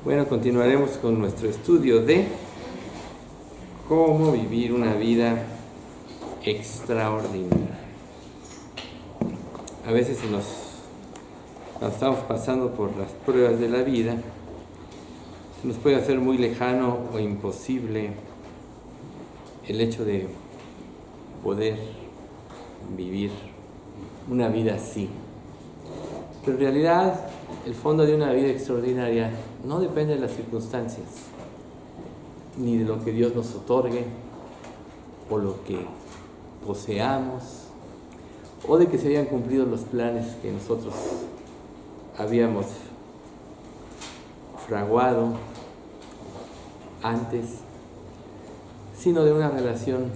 Bueno, continuaremos con nuestro estudio de cómo vivir una vida extraordinaria. A veces cuando estamos pasando por las pruebas de la vida, se nos puede hacer muy lejano o imposible el hecho de poder vivir una vida así. Pero en realidad, el fondo de una vida extraordinaria no depende de las circunstancias, ni de lo que Dios nos otorgue, o lo que poseamos, o de que se hayan cumplido los planes que nosotros habíamos fraguado antes, sino de una relación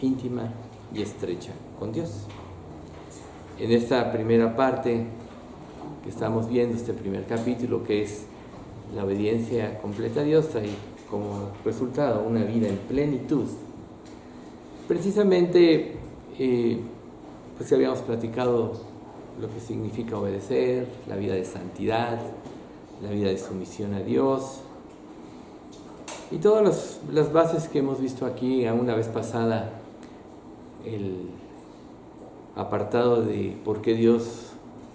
íntima y estrecha con Dios. En esta primera parte que estamos viendo, este primer capítulo, que es la obediencia completa a Dios, trae como resultado una vida en plenitud. Precisamente, pues habíamos platicado lo que significa obedecer, la vida de santidad, la vida de sumisión a Dios, y todas las bases que hemos visto aquí. Una vez pasada, el apartado de por qué Dios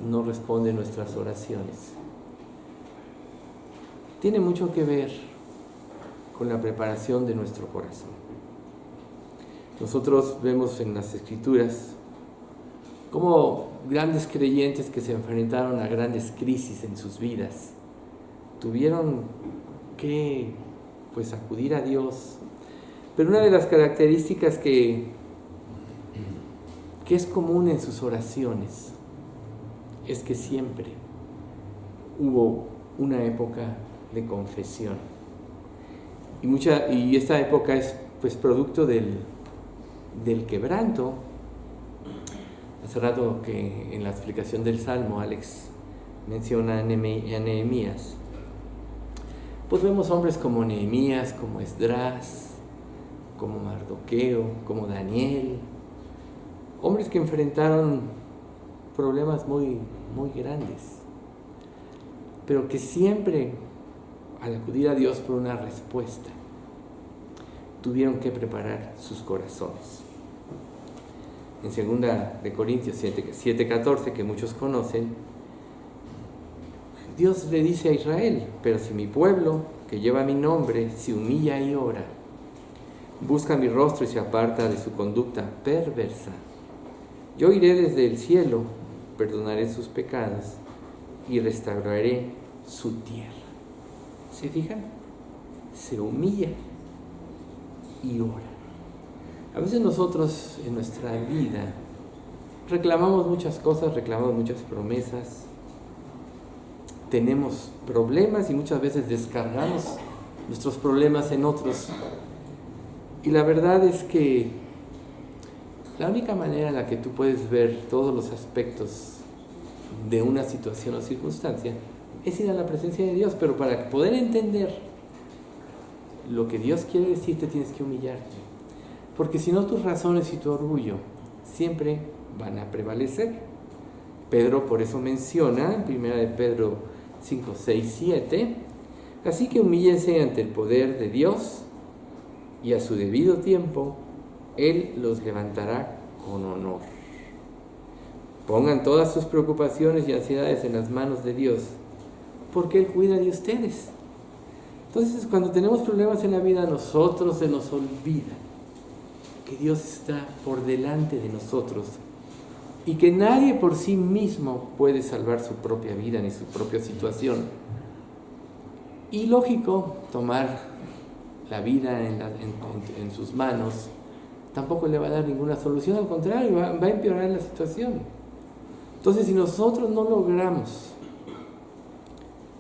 no responde nuestras oraciones. Tiene mucho que ver con la preparación de nuestro corazón. Nosotros vemos en las Escrituras cómo grandes creyentes que se enfrentaron a grandes crisis en sus vidas tuvieron que acudir a Dios. Pero una de las características que es común en sus oraciones es que siempre hubo una época de confesión. Y esta época es producto del quebranto. Hace rato que en la explicación del Salmo Alex menciona a Nehemías. Pues vemos hombres como Nehemías, como Esdras, como Mardoqueo, como Daniel, hombres que enfrentaron problemas muy, muy grandes, pero que siempre, al acudir a Dios por una respuesta, tuvieron que preparar sus corazones. En 2 de Corintios 7:14, que muchos conocen, Dios le dice a Israel: pero si mi pueblo, que lleva mi nombre, se humilla y ora, busca mi rostro y se aparta de su conducta perversa, yo iré desde el cielo, perdonaré sus pecados y restauraré su tierra. ¿Se fijan? Se humilla y ora. A veces nosotros en nuestra vida reclamamos muchas cosas, reclamamos muchas promesas, tenemos problemas y muchas veces descargamos nuestros problemas en otros. Y la verdad es que la única manera en la que tú puedes ver todos los aspectos de una situación o circunstancia es ir a la presencia de Dios. Pero para poder entender lo que Dios quiere decirte, tienes que humillarte, porque si no, tus razones y tu orgullo siempre van a prevalecer. Pedro por eso menciona en 1 de Pedro 5, 6, 7: así que humíllense ante el poder de Dios, y a su debido tiempo Él los levantará con honor. Pongan todas sus preocupaciones y ansiedades en las manos de Dios, porque Él cuida de ustedes. Entonces, cuando tenemos problemas en la vida, a nosotros se nos olvida que Dios está por delante de nosotros y que nadie por sí mismo puede salvar su propia vida ni su propia situación. Y lógico, tomar la vida en sus manos tampoco le va a dar ninguna solución, al contrario, va a empeorar la situación. Entonces, si nosotros no logramos,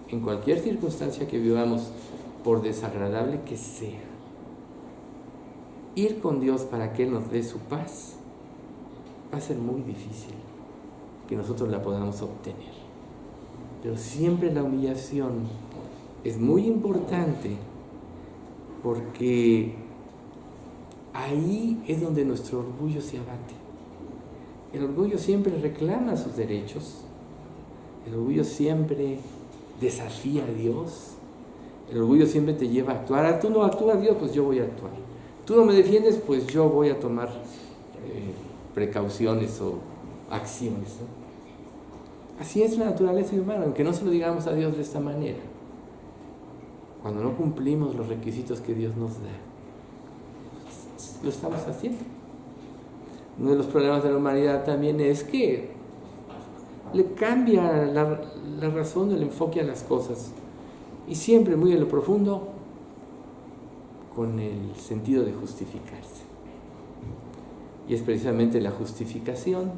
en cualquier circunstancia que vivamos, por desagradable que sea, ir con Dios para que Él nos dé su paz, va a ser muy difícil que nosotros la podamos obtener. Pero siempre la humillación es muy importante, porque ahí es donde nuestro orgullo se abate. El orgullo siempre reclama sus derechos, el orgullo siempre desafía a Dios, El orgullo siempre te lleva a actuar. Ah, tú no actúas, Dios, pues yo voy a actuar. Tú no me defiendes, pues yo voy a tomar precauciones o acciones, ¿no? Así es la naturaleza humana, aunque no se lo digamos a Dios de esta manera. Cuando no cumplimos los requisitos que Dios nos da, lo estamos haciendo. Uno de los problemas de la humanidad también es que le cambia la razón, el enfoque a las cosas, y siempre muy en lo profundo con el sentido de justificarse. Y es precisamente la justificación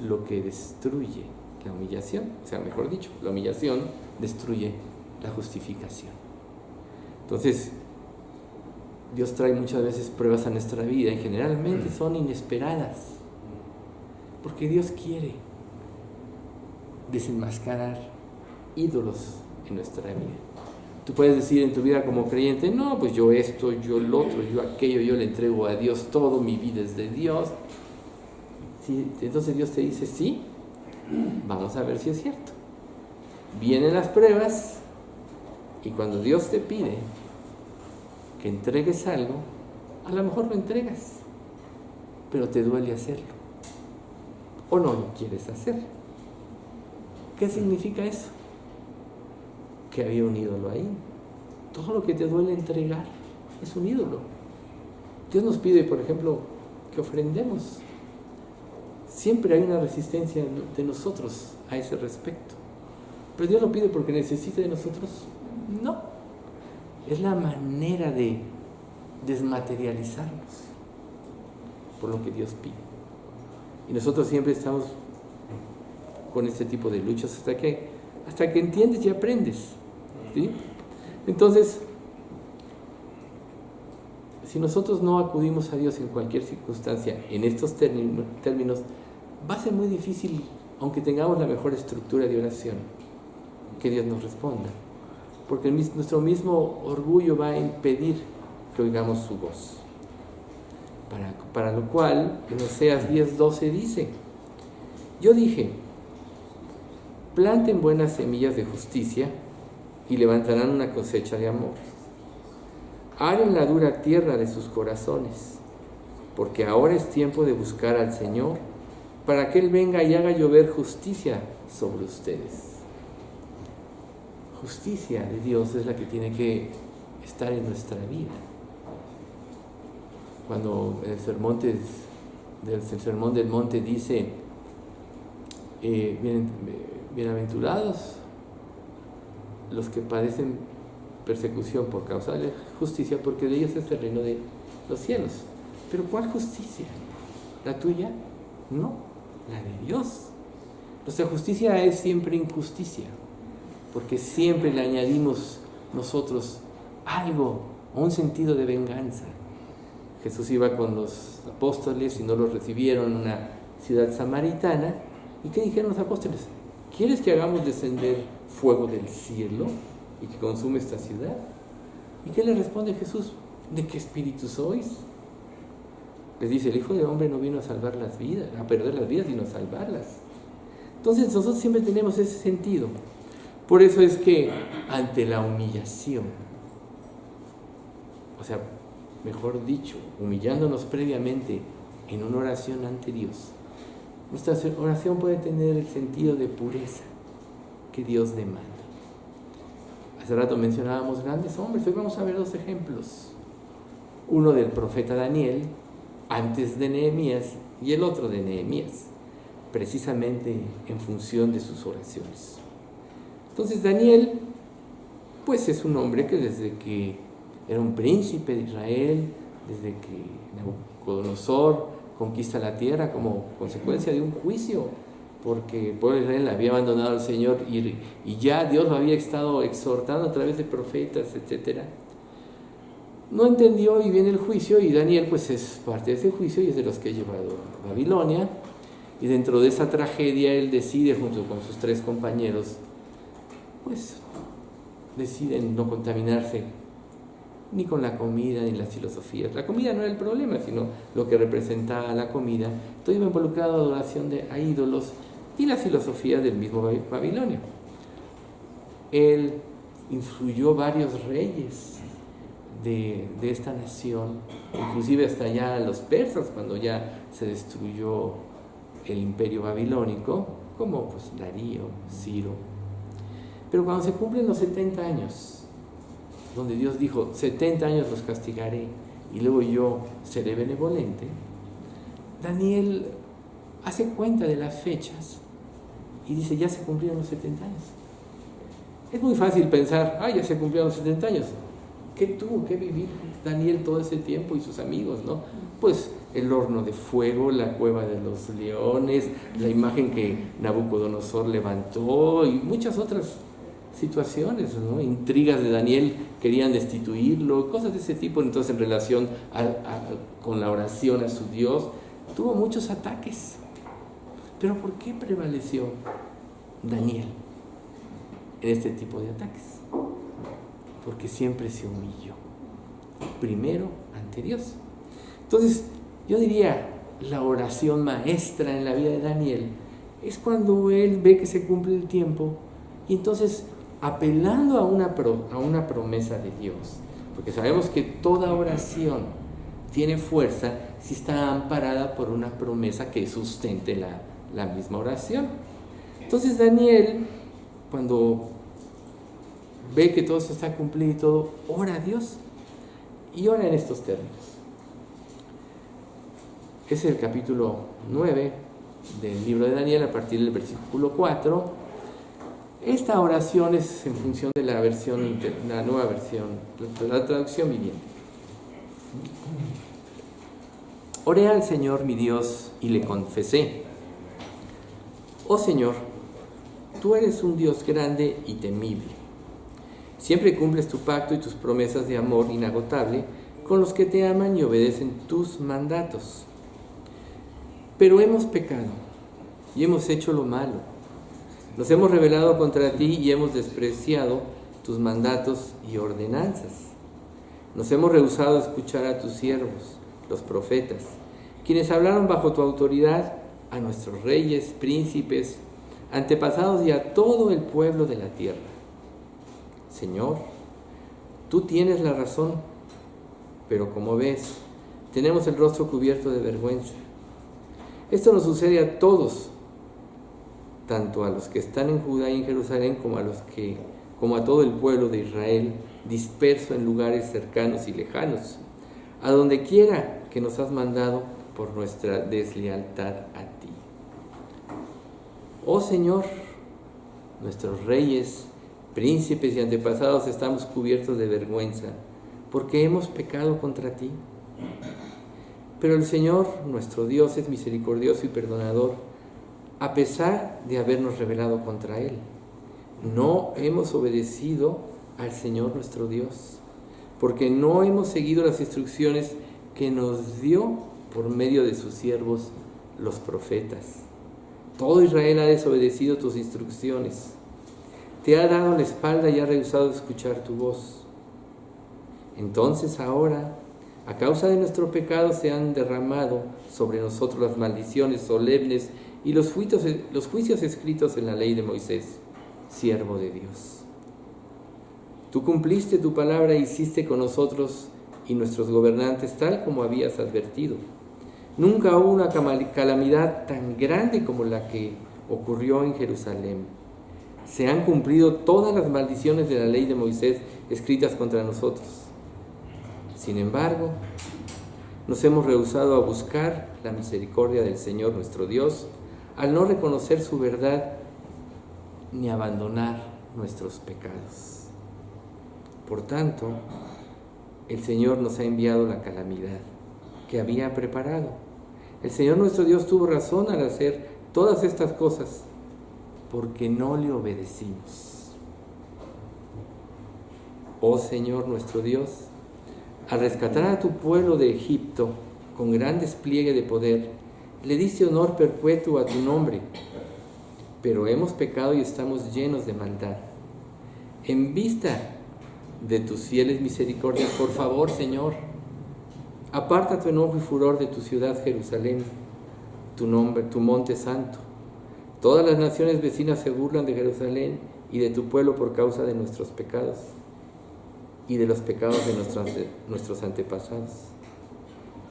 lo que destruye la humillación, o sea, mejor dicho, la humillación destruye la justificación. Entonces, Dios trae muchas veces pruebas a nuestra vida y generalmente son inesperadas, porque Dios quiere desenmascarar ídolos en nuestra vida. Tú puedes decir en tu vida como creyente, no, pues yo esto, yo el otro, yo aquello, yo le entrego a Dios todo, mi vida es de Dios. Sí, entonces Dios te dice, sí, vamos a ver si es cierto. Vienen las pruebas y cuando Dios te pide que entregues algo, a lo mejor lo entregas, pero te duele hacerlo o no lo quieres hacer. ¿Qué significa eso? Que había un ídolo ahí. Todo lo que te duele entregar es un ídolo. Dios nos pide, por ejemplo, que ofrendemos. Siempre hay una resistencia de nosotros a ese respecto. ¿Pero Dios lo pide porque necesita de nosotros? No. Es la manera de desmaterializarnos por lo que Dios pide. Y nosotros siempre estamos con este tipo de luchas hasta que entiendes y aprendes, ¿sí? Entonces, si nosotros no acudimos a Dios en cualquier circunstancia, en estos términos, va a ser muy difícil, aunque tengamos la mejor estructura de oración, que Dios nos responda. Porque nuestro mismo orgullo va a impedir que oigamos su voz. Para lo cual, en Oseas 10:12 dice, yo dije, planten buenas semillas de justicia y levantarán una cosecha de amor. Aren la dura tierra de sus corazones, porque ahora es tiempo de buscar al Señor, para que Él venga y haga llover justicia sobre ustedes. Justicia de Dios es la que tiene que estar en nuestra vida. Cuando el sermón del monte dice, bienaventurados los que padecen persecución por causa de la justicia, porque de ellos es el reino de los cielos. Pero ¿cuál justicia? ¿La tuya? No, la de Dios. Nuestra justicia es siempre injusticia, porque siempre le añadimos nosotros algo, un sentido de venganza. Jesús iba con los apóstoles y no los recibieron en una ciudad samaritana. ¿Y qué dijeron los apóstoles? ¿Quieres que hagamos descender fuego del cielo y que consume esta ciudad? ¿Y qué le responde Jesús? ¿De qué espíritu sois? Les dice, el Hijo del Hombre no vino a salvar las vidas, a perder las vidas, sino a salvarlas. Entonces nosotros siempre tenemos ese sentido. Por eso es que ante la humillación, o sea, mejor dicho, humillándonos previamente en una oración ante Dios, nuestra oración puede tener el sentido de pureza que Dios demanda. Hace rato mencionábamos grandes hombres, hoy vamos a ver dos ejemplos. Uno del profeta Daniel, antes de Nehemías, y el otro de Nehemías, precisamente en función de sus oraciones. Entonces Daniel, pues es un hombre que desde que era un príncipe de Israel, desde que Nabucodonosor conquista la tierra como consecuencia de un juicio, porque el pueblo de Israel había abandonado al Señor y ya Dios lo había estado exhortando a través de profetas, etc. No entendió y viene el juicio, y Daniel pues es parte de ese juicio y es de los que ha llevado a Babilonia, y dentro de esa tragedia él decide, junto con sus 3 compañeros, pues deciden no contaminarse ni con la comida ni las filosofías. La comida no era el problema, sino lo que representaba la comida. Todo iba involucrado a adoración a ídolos y la filosofía del mismo Babilonia. Él influyó varios reyes de esta nación, inclusive hasta ya los persas, cuando ya se destruyó el imperio babilónico, como pues Darío, Ciro. Pero cuando se cumplen los 70 años, donde Dios dijo, 70 años los castigaré y luego yo seré benevolente, Daniel hace cuenta de las fechas y dice, ya se cumplieron los 70 años. Es muy fácil pensar, ya se cumplieron los 70 años. ¿Qué tuvo que vivir Daniel todo ese tiempo y sus amigos, no? Pues el horno de fuego, la cueva de los leones, la imagen que Nabucodonosor levantó y muchas otras situaciones, ¿no? Intrigas de Daniel, querían destituirlo, cosas de ese tipo. Entonces, en relación con la oración a su Dios, tuvo muchos ataques. Pero ¿por qué prevaleció Daniel en este tipo de ataques? Porque siempre se humilló, primero ante Dios. Entonces, yo diría, la oración maestra en la vida de Daniel es cuando él ve que se cumple el tiempo y entonces, apelando a una promesa de Dios, porque sabemos que toda oración tiene fuerza si está amparada por una promesa que sustente la misma oración. Entonces Daniel, cuando ve que todo esto está cumplido y todo, ora a Dios y ora en estos términos. Es el capítulo 9 del libro de Daniel, a partir del versículo 4. Esta oración es en función de la nueva versión, la traducción viviente. Oré al Señor mi Dios y le confesé: oh Señor, tú eres un Dios grande y temible. Siempre cumples tu pacto y tus promesas de amor inagotable con los que te aman y obedecen tus mandatos. Pero hemos pecado y hemos hecho lo malo. Nos hemos rebelado contra ti y hemos despreciado tus mandatos y ordenanzas. Nos hemos rehusado a escuchar a tus siervos, los profetas, quienes hablaron bajo tu autoridad a nuestros reyes, príncipes, antepasados y a todo el pueblo de la tierra. Señor, tú tienes la razón, pero como ves, tenemos el rostro cubierto de vergüenza. Esto nos sucede a todos, tanto a los que están en Judá y en Jerusalén como a todo el pueblo de Israel, disperso en lugares cercanos y lejanos, a donde quiera que nos has mandado por nuestra deslealtad a ti. Oh Señor, nuestros reyes, príncipes y antepasados estamos cubiertos de vergüenza, porque hemos pecado contra ti. Pero el Señor, nuestro Dios, es misericordioso y perdonador, a pesar de habernos rebelado contra Él. No hemos obedecido al Señor nuestro Dios, porque no hemos seguido las instrucciones que nos dio por medio de sus siervos, los profetas. Todo Israel ha desobedecido tus instrucciones. Te ha dado la espalda y ha rehusado escuchar tu voz. Entonces ahora, a causa de nuestro pecado, se han derramado sobre nosotros las maldiciones solemnes y los juicios escritos en la ley de Moisés, siervo de Dios. Tú cumpliste tu palabra e hiciste con nosotros y nuestros gobernantes tal como habías advertido. Nunca hubo una calamidad tan grande como la que ocurrió en Jerusalén. Se han cumplido todas las maldiciones de la ley de Moisés escritas contra nosotros. Sin embargo, nos hemos rehusado a buscar la misericordia del Señor nuestro Dios, al no reconocer su verdad ni abandonar nuestros pecados. Por tanto, el Señor nos ha enviado la calamidad que había preparado. El Señor nuestro Dios tuvo razón al hacer todas estas cosas, porque no le obedecimos. Oh Señor nuestro Dios, al rescatar a tu pueblo de Egipto con gran despliegue de poder, le diste honor perpetuo a tu nombre, pero hemos pecado y estamos llenos de maldad. En vista de tus fieles misericordias, por favor, Señor, aparta tu enojo y furor de tu ciudad Jerusalén, tu monte santo. Todas las naciones vecinas se burlan de Jerusalén y de tu pueblo por causa de nuestros pecados y de los pecados de nuestros antepasados.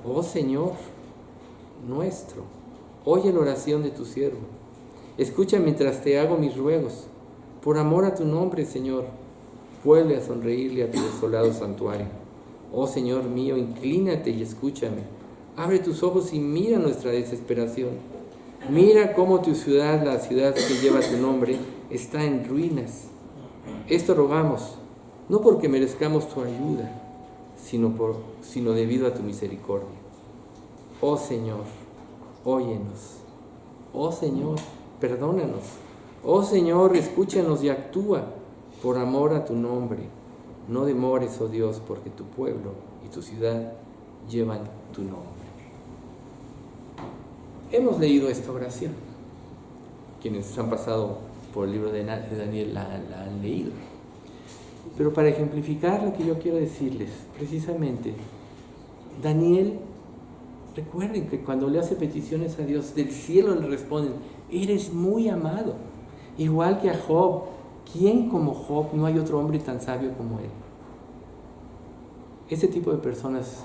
Oh Señor nuestro, oye la oración de tu siervo. Escucha mientras te hago mis ruegos. Por amor a tu nombre, Señor, vuelve a sonreírle a tu desolado santuario. Oh Señor mío, inclínate y escúchame. Abre tus ojos y mira nuestra desesperación. Mira cómo tu ciudad, la ciudad que lleva tu nombre, está en ruinas. Esto rogamos, no porque merezcamos tu ayuda, sino debido a tu misericordia. Oh Señor, óyenos. Oh Señor, perdónanos. Oh Señor, escúchanos y actúa por amor a tu nombre. No demores, oh Dios, porque tu pueblo y tu ciudad llevan tu nombre. Hemos leído esta oración. Quienes han pasado por el libro de Daniel la han leído. Pero para ejemplificar lo que yo quiero decirles, precisamente, Daniel, recuerden que cuando le hace peticiones a Dios, del cielo le responden, eres muy amado. Igual que a Job, ¿quién como Job? No hay otro hombre tan sabio como él. Ese tipo de personas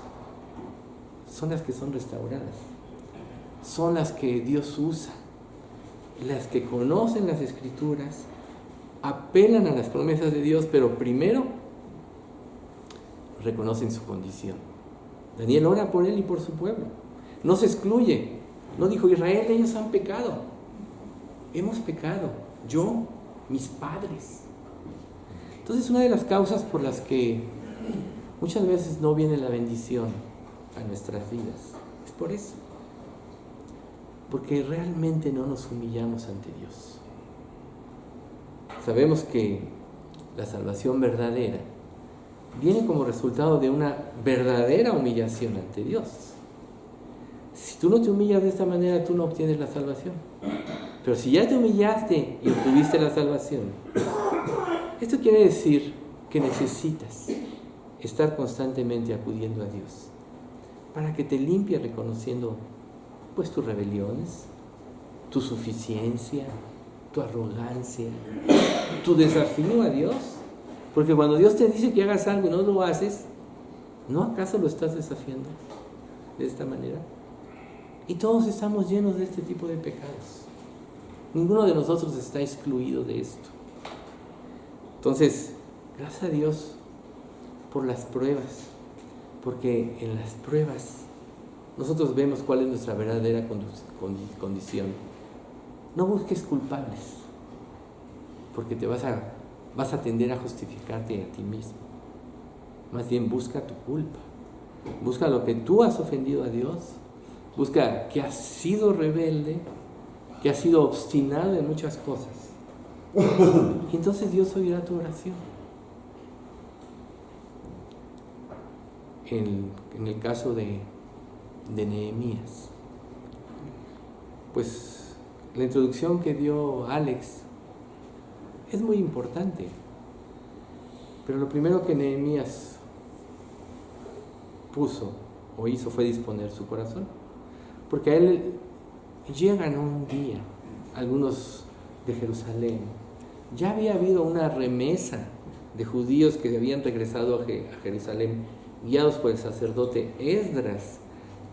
son las que son restauradas. Son las que Dios usa, las que conocen las Escrituras, apelan a las promesas de Dios, pero primero reconocen su condición. Daniel ora por él y por su pueblo. No se excluye. No dijo, Israel, ellos han pecado. Hemos pecado. Yo, mis padres. Entonces, una de las causas por las que muchas veces no viene la bendición a nuestras vidas es por eso. Porque realmente no nos humillamos ante Dios. Sabemos que la salvación verdadera viene como resultado de una verdadera humillación ante Dios. Si tú no te humillas de esta manera, tú no obtienes la salvación. Pero si ya te humillaste y obtuviste la salvación, esto quiere decir que necesitas estar constantemente acudiendo a Dios para que te limpie reconociendo pues tus rebeliones, tu suficiencia, tu arrogancia, tu desafío a Dios. Porque cuando Dios te dice que hagas algo y no lo haces, ¿no acaso lo estás desafiando de esta manera? Y todos estamos llenos de este tipo de pecados. Ninguno de nosotros está excluido de esto. Entonces, gracias a Dios por las pruebas, porque en las pruebas nosotros vemos cuál es nuestra verdadera condición. No busques culpables, porque te vas a tender a justificarte a ti mismo. Más bien busca tu culpa. Busca lo que tú has ofendido a Dios. Busca que has sido rebelde, que has sido obstinado en muchas cosas. Y entonces Dios oirá tu oración. En el caso de Nehemías, pues la introducción que dio Alex es muy importante, pero lo primero que Nehemías puso o hizo fue disponer su corazón, porque a él llegan un día algunos de Jerusalén. Ya había habido una remesa de judíos que habían regresado a Jerusalén, guiados por el sacerdote Esdras,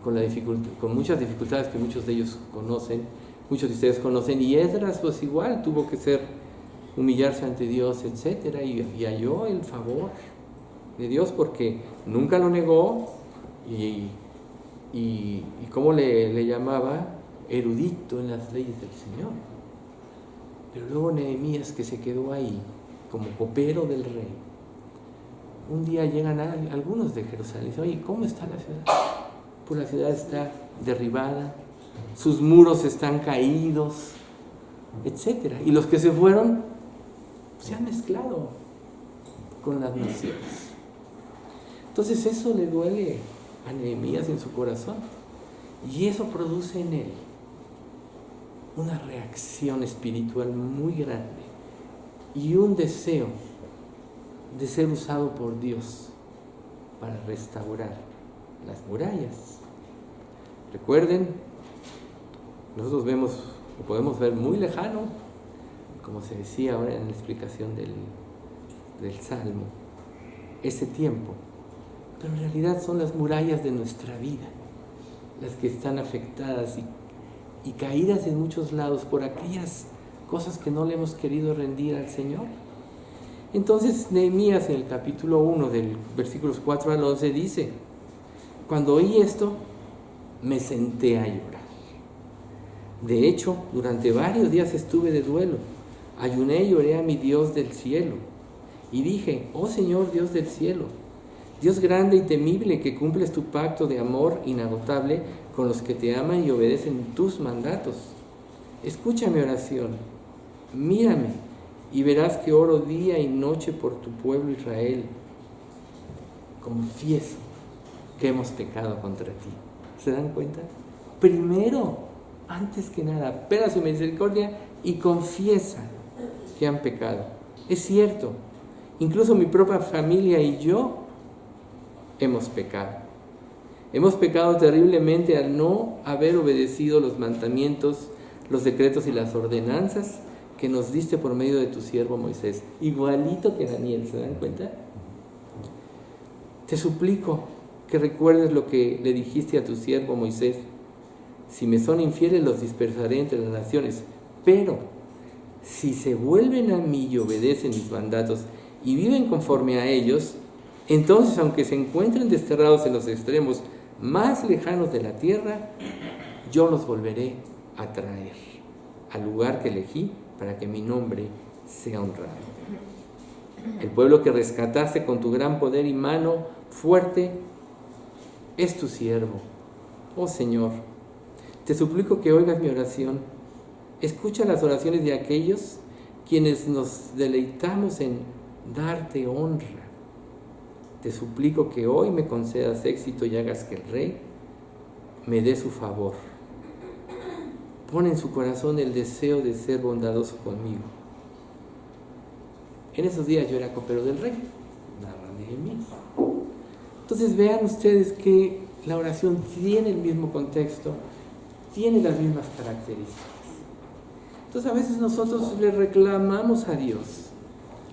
con muchas dificultades que muchos de ellos conocen, muchos de ustedes conocen, y Esdras pues igual tuvo que humillarse ante Dios, etcétera, y halló el favor de Dios porque nunca lo negó y ¿cómo le llamaba? Erudito en las leyes del Señor. Pero luego Nehemías, que se quedó ahí como copero del rey, un día llegan algunos de Jerusalén y dicen, oye, ¿cómo está la ciudad? Pues la ciudad está derribada, sus muros están caídos, etcétera. Y los que se fueron se han mezclado con las naciones. Entonces eso le duele a Nehemías en su corazón y eso produce en él una reacción espiritual muy grande y un deseo de ser usado por Dios para restaurar las murallas. Recuerden, nosotros vemos o podemos ver muy lejano como se decía ahora en la explicación del Salmo, ese tiempo. Pero en realidad son las murallas de nuestra vida las que están afectadas y caídas en muchos lados por aquellas cosas que no le hemos querido rendir al Señor. Entonces Nehemías en el capítulo 1 del versículos 4 al 11 dice: cuando oí esto, me senté a llorar. De hecho, durante varios días estuve de duelo. Ayuné y oré a mi Dios del cielo. Y dije: oh Señor Dios del cielo, Dios grande y temible, que cumples tu pacto de amor inagotable con los que te aman y obedecen tus mandatos. Escucha mi oración, mírame, y verás que oro día y noche por tu pueblo Israel. Confieso que hemos pecado contra ti. ¿Se dan cuenta? Primero, antes que nada, apela a su misericordia y confiesa que han pecado. Es cierto, incluso mi propia familia y yo hemos pecado. Hemos pecado terriblemente al no haber obedecido los mandamientos, los decretos y las ordenanzas que nos diste por medio de tu siervo Moisés. Igualito que Daniel, ¿se dan cuenta? Te suplico que recuerdes lo que le dijiste a tu siervo Moisés: si me son infieles, los dispersaré entre las naciones, pero si se vuelven a mí y obedecen mis mandatos y viven conforme a ellos, entonces, aunque se encuentren desterrados en los extremos más lejanos de la tierra, yo los volveré a traer al lugar que elegí para que mi nombre sea honrado. El pueblo que rescataste con tu gran poder y mano fuerte es tu siervo. Oh Señor, te suplico que oigas mi oración. Escucha las oraciones de aquellos quienes nos deleitamos en darte honra. Te suplico que hoy me concedas éxito y hagas que el Rey me dé su favor. Pon en su corazón el deseo de ser bondadoso conmigo. En esos días yo era copero del Rey, narra Nehemías. Entonces vean ustedes que la oración tiene el mismo contexto, tiene las mismas características. Entonces a veces nosotros le reclamamos a Dios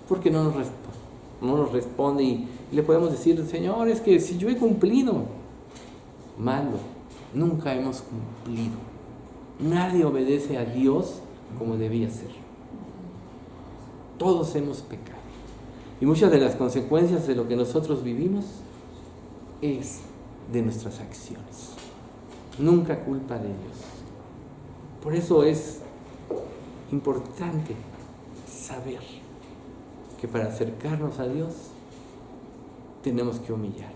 porque no nos responde y le podemos decir: Señor, es que si yo he cumplido, malo, nunca hemos cumplido. Nadie obedece a Dios como debía ser. Todos hemos pecado. Y muchas de las consecuencias de lo que nosotros vivimos es de nuestras acciones. Nunca culpa de Dios. Por eso es importante saber que para acercarnos a Dios tenemos que humillarnos.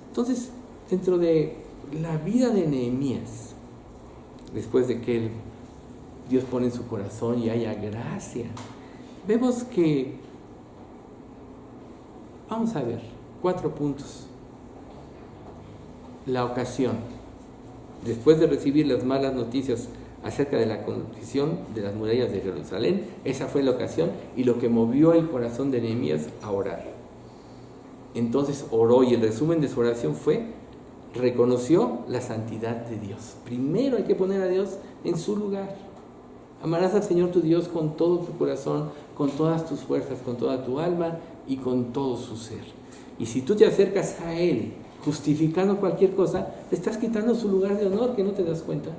Entonces, dentro de la vida de Nehemías, después de que Dios pone en su corazón y haya gracia, vemos que, vamos a ver, 4 puntos. La ocasión. Después de recibir las malas noticias acerca de la condición de las murallas de Jerusalén, esa fue la ocasión y lo que movió el corazón de Nehemías a orar. Entonces oró y el resumen de su oración fue: reconoció la santidad de Dios. Primero hay que poner a Dios en su lugar. Amarás al Señor tu Dios con todo tu corazón, con todas tus fuerzas, con toda tu alma y con todo su ser. Y si tú te acercas a Él justificando cualquier cosa, le estás quitando su lugar de honor, que no te das cuenta.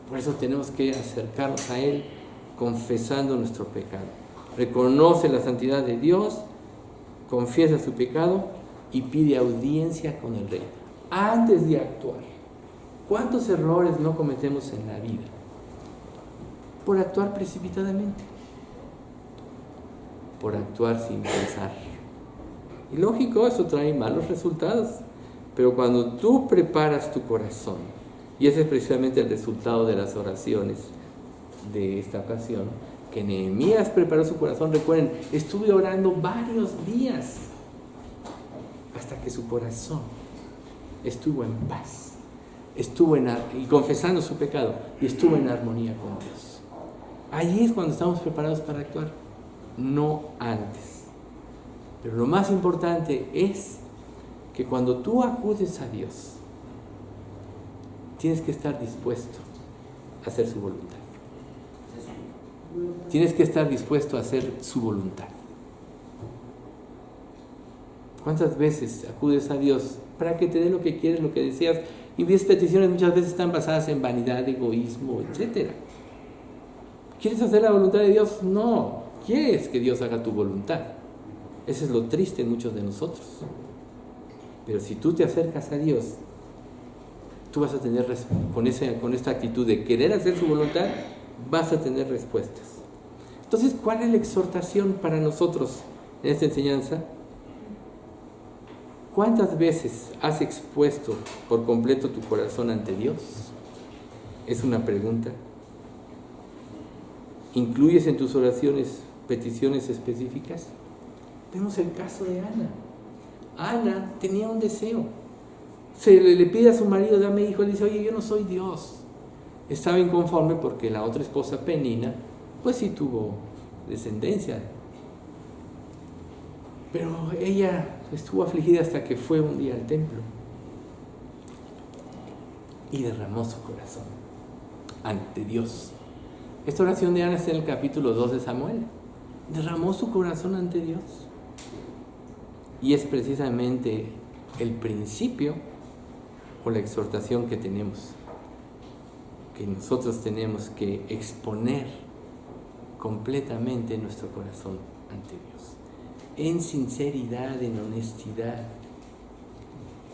Por eso tenemos que acercarnos a Él confesando nuestro pecado. Reconoce la santidad de Dios, confiesa su pecado y pide audiencia con el Rey antes de actuar. ¿Cuántos errores no cometemos en la vida por actuar precipitadamente? Por actuar sin pensar. Y lógico, eso trae malos resultados. Pero cuando tú preparas tu corazón, y ese es precisamente el resultado de las oraciones de esta ocasión, que Nehemías preparó su corazón. Recuerden, estuve orando varios días hasta que su corazón estuvo en paz, estuvo y confesando su pecado, y estuvo en armonía con Dios. Ahí es cuando estamos preparados para actuar, no antes. Pero lo más importante es que cuando tú acudes a Dios, tienes que estar dispuesto a hacer su voluntad. Tienes que estar dispuesto a hacer su voluntad. ¿Cuántas veces acudes a Dios para que te dé lo que quieres, lo que deseas? Y mis peticiones muchas veces están basadas en vanidad, egoísmo, etc. ¿Quieres hacer la voluntad de Dios? No. ¿Quieres que Dios haga tu voluntad? Eso es lo triste en muchos de nosotros. Pero si tú te acercas a Dios, tú vas a tener, con esta actitud de querer hacer su voluntad, vas a tener respuestas. Entonces, ¿cuál es la exhortación para nosotros en esta enseñanza? ¿Cuántas veces has expuesto por completo tu corazón ante Dios? Es una pregunta. ¿Incluyes en tus oraciones peticiones específicas? Vemos el caso de Ana. Ana tenía un deseo. Le pide a su marido, dame hijo, le dice, oye, yo no soy Dios. Estaba inconforme porque la otra esposa, Penina, pues sí tuvo descendencia. Pero ella estuvo afligida hasta que fue un día al templo y derramó su corazón ante Dios. Esta oración de Ana está en el capítulo 2 de Samuel. Derramó su corazón ante Dios. Y es precisamente el principio o la exhortación que tenemos, que nosotros tenemos que exponer completamente nuestro corazón ante Dios, en sinceridad, en honestidad.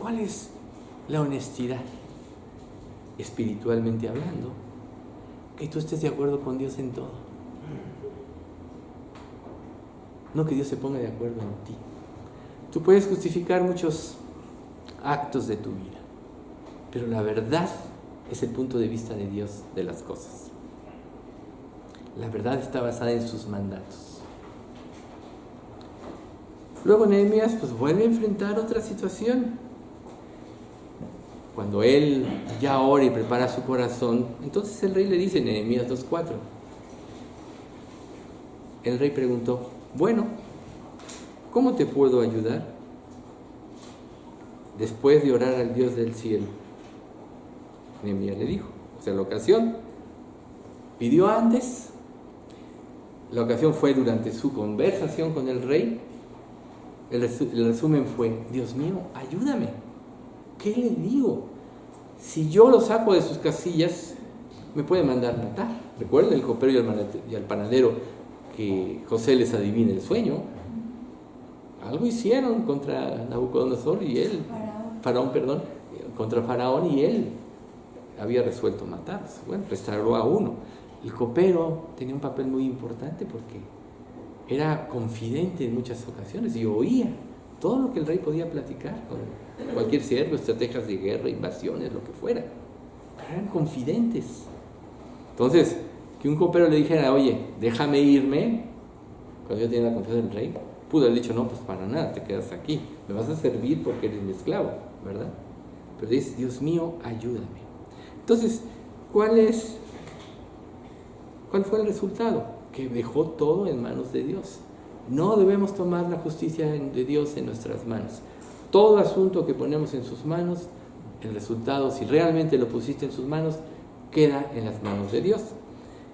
¿Cuál es la honestidad? Espiritualmente hablando, que tú estés de acuerdo con Dios en todo, no que Dios se ponga de acuerdo en ti. Tú puedes justificar muchos actos de tu vida, pero la verdad es el punto de vista de Dios de las cosas. La verdad está basada en sus mandatos. Luego Nehemías pues vuelve a enfrentar otra situación. Cuando él ya ora y prepara su corazón, entonces el rey le dice en Nehemías 2:4. El rey preguntó, bueno, ¿cómo te puedo ayudar? Después de orar al Dios del cielo, Nehemías le dijo, o sea, la ocasión pidió antes, la ocasión fue durante su conversación con el rey. El resumen fue, Dios mío, ayúdame. ¿Qué le digo? Si yo lo saco de sus casillas, me puede mandar matar. Recuerden el copero y el panadero que José les adivina el sueño. Algo hicieron contra Nabucodonosor y él, contra Faraón, y él había resuelto matarlos. Bueno, restauró a uno. El copero tenía un papel muy importante porque era confidente en muchas ocasiones y oía todo lo que el rey podía platicar con cualquier siervo, estrategias de guerra, invasiones, lo que fuera. Pero eran confidentes. Entonces, que un copero le dijera, oye, déjame irme, cuando yo tenía la confianza del rey, pudo haber dicho, no, pues para nada, te quedas aquí, me vas a servir porque eres mi esclavo, ¿verdad? Pero dice, Dios mío, ayúdame. Entonces, ¿cuál fue el resultado? Que dejó todo en manos de Dios. No debemos tomar la justicia de Dios en nuestras manos. Todo asunto que ponemos en sus manos, el resultado, si realmente lo pusiste en sus manos, queda en las manos de Dios.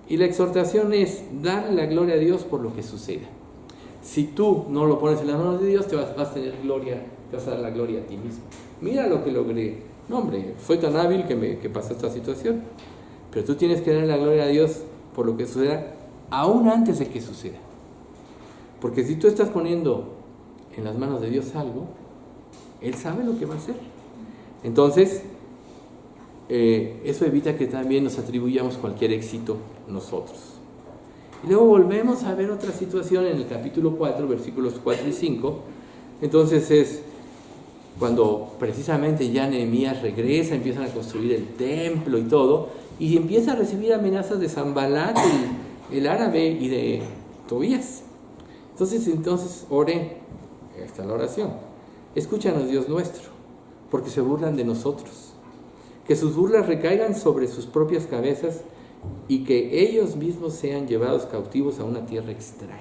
Y la exhortación es darle la gloria a Dios por lo que suceda. Si tú no lo pones en las manos de Dios, te vas a tener gloria, te vas a dar la gloria a ti mismo. Mira lo que logré. No, hombre, soy tan hábil que pasó esta situación. Pero tú tienes que darle la gloria a Dios por lo que suceda, aún antes de que suceda. Porque si tú estás poniendo en las manos de Dios algo, Él sabe lo que va a hacer. Entonces, eso evita que también nos atribuyamos cualquier éxito nosotros. Y luego volvemos a ver otra situación en el capítulo 4, versículos 4 y 5. Entonces es cuando precisamente ya Nehemías regresa, empiezan a construir el templo y todo, y empieza a recibir amenazas de Sanbalat, el árabe, y de Tobías. Entonces oré, esta es la oración: escúchanos, Dios nuestro, porque se burlan de nosotros, que sus burlas recaigan sobre sus propias cabezas y que ellos mismos sean llevados cautivos a una tierra extraña.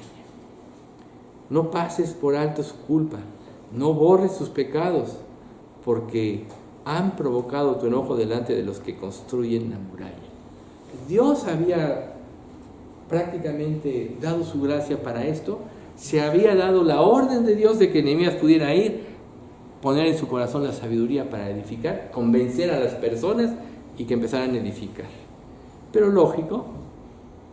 No pases por alto su culpa, no borres sus pecados, porque han provocado tu enojo delante de los que construyen la muralla. Dios había prácticamente dado su gracia para esto, se había dado la orden de Dios de que Nehemías pudiera ir, poner en su corazón la sabiduría para edificar, convencer a las personas y que empezaran a edificar. Pero lógico,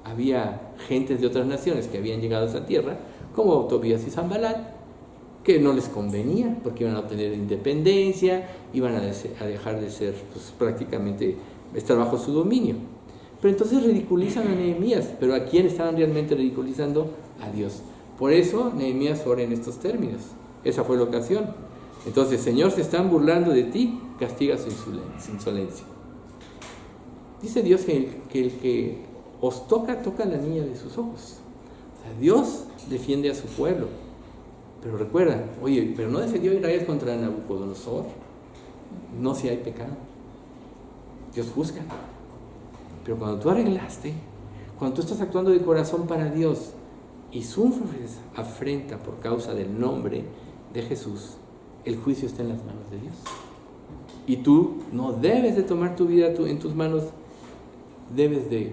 había gentes de otras naciones que habían llegado a esa tierra, como Tobías y Sanbalat, que no les convenía porque iban a obtener independencia, iban a dejar de ser, pues, prácticamente estar bajo su dominio. Pero entonces ridiculizan a Nehemías. ¿Pero a quién estaban realmente ridiculizando? A Dios. Por eso Nehemías ora en estos términos. Esa fue la ocasión. Entonces, Señor, se están burlando de ti, castiga su insolencia. Dice Dios que el que os toca la niña de sus ojos. O sea, Dios defiende a su pueblo. Pero recuerda, oye, pero no defendió a Israel contra Nabucodonosor. No, si hay pecado. Dios juzga. Pero cuando tú arreglaste, cuando tú estás actuando de corazón para Dios y sufres afrenta por causa del nombre de Jesús, el juicio está en las manos de Dios. Y tú no debes de tomar tu vida en tus manos, debes de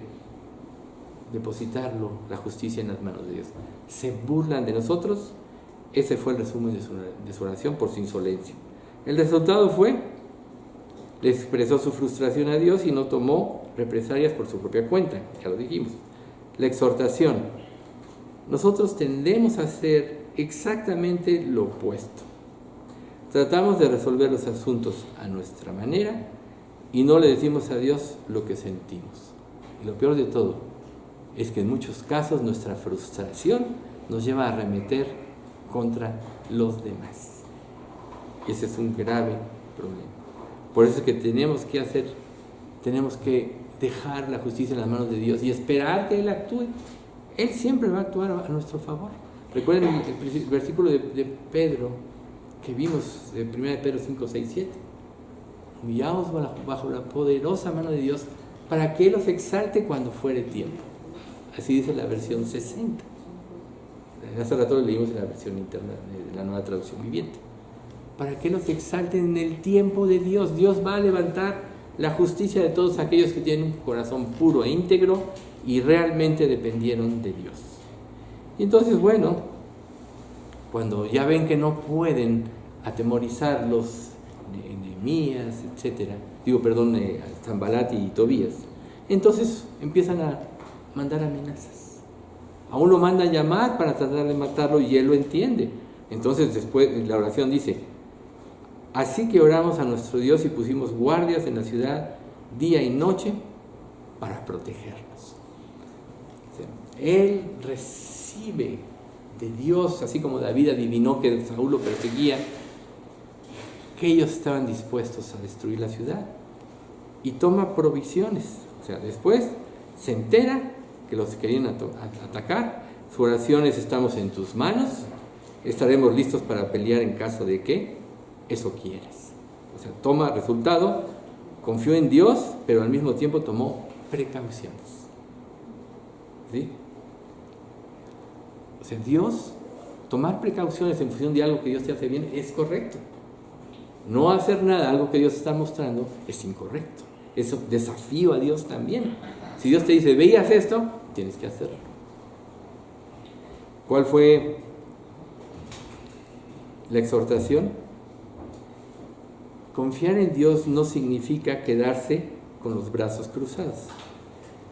depositarlo, la justicia, en las manos de Dios. Se burlan de nosotros. Ese fue el resumen de su oración por su insolencia. El resultado fue, le expresó su frustración a Dios y no tomó represalias por su propia cuenta, ya lo dijimos. La exhortación. Nosotros tendemos a hacer exactamente lo opuesto. Tratamos de resolver los asuntos a nuestra manera y no le decimos a Dios lo que sentimos. Y lo peor de todo es que en muchos casos nuestra frustración nos lleva a arremeter contra los demás. Y ese es un grave problema. Por eso es que tenemos que dejar la justicia en las manos de Dios y esperar que Él actúe. Él siempre va a actuar a nuestro favor. Recuerden el versículo de Pedro que vimos, de 1 Pedro 5, 6, 7. Humillaos bajo la poderosa mano de Dios para que Él os exalte cuando fuere tiempo. Así dice la versión 60. Hace rato lo leímos en la versión interna de la Nueva Traducción Viviente. Para que nos exalten en el tiempo de Dios. Dios va a levantar la justicia de todos aquellos que tienen un corazón puro e íntegro y realmente dependieron de Dios. Y entonces, bueno, cuando ya ven que no pueden atemorizarlos, Nehemías, Sanbalat y Tobías, entonces empiezan a mandar amenazas. Aún lo mandan llamar para tratar de matarlo y él lo entiende. Entonces después la oración dice: así que oramos a nuestro Dios y pusimos guardias en la ciudad día y noche para protegernos. Él recibe de Dios, así como David adivinó que Saúl lo perseguía, que ellos estaban dispuestos a destruir la ciudad, y toma provisiones. O sea, después se entera que los querían atacar. Su oración es: estamos en tus manos, estaremos listos para pelear en caso de que eso quieras. O sea, toma resultado, confió en Dios, pero al mismo tiempo tomó precauciones. ¿Sí? O sea, Dios, tomar precauciones en función de algo que Dios te hace bien es correcto. No hacer nada, algo que Dios está mostrando, es incorrecto. Eso desafío a Dios también. Si Dios te dice: ve y haz esto, tienes que hacerlo. ¿Cuál fue la exhortación? Confiar en Dios no significa quedarse con los brazos cruzados.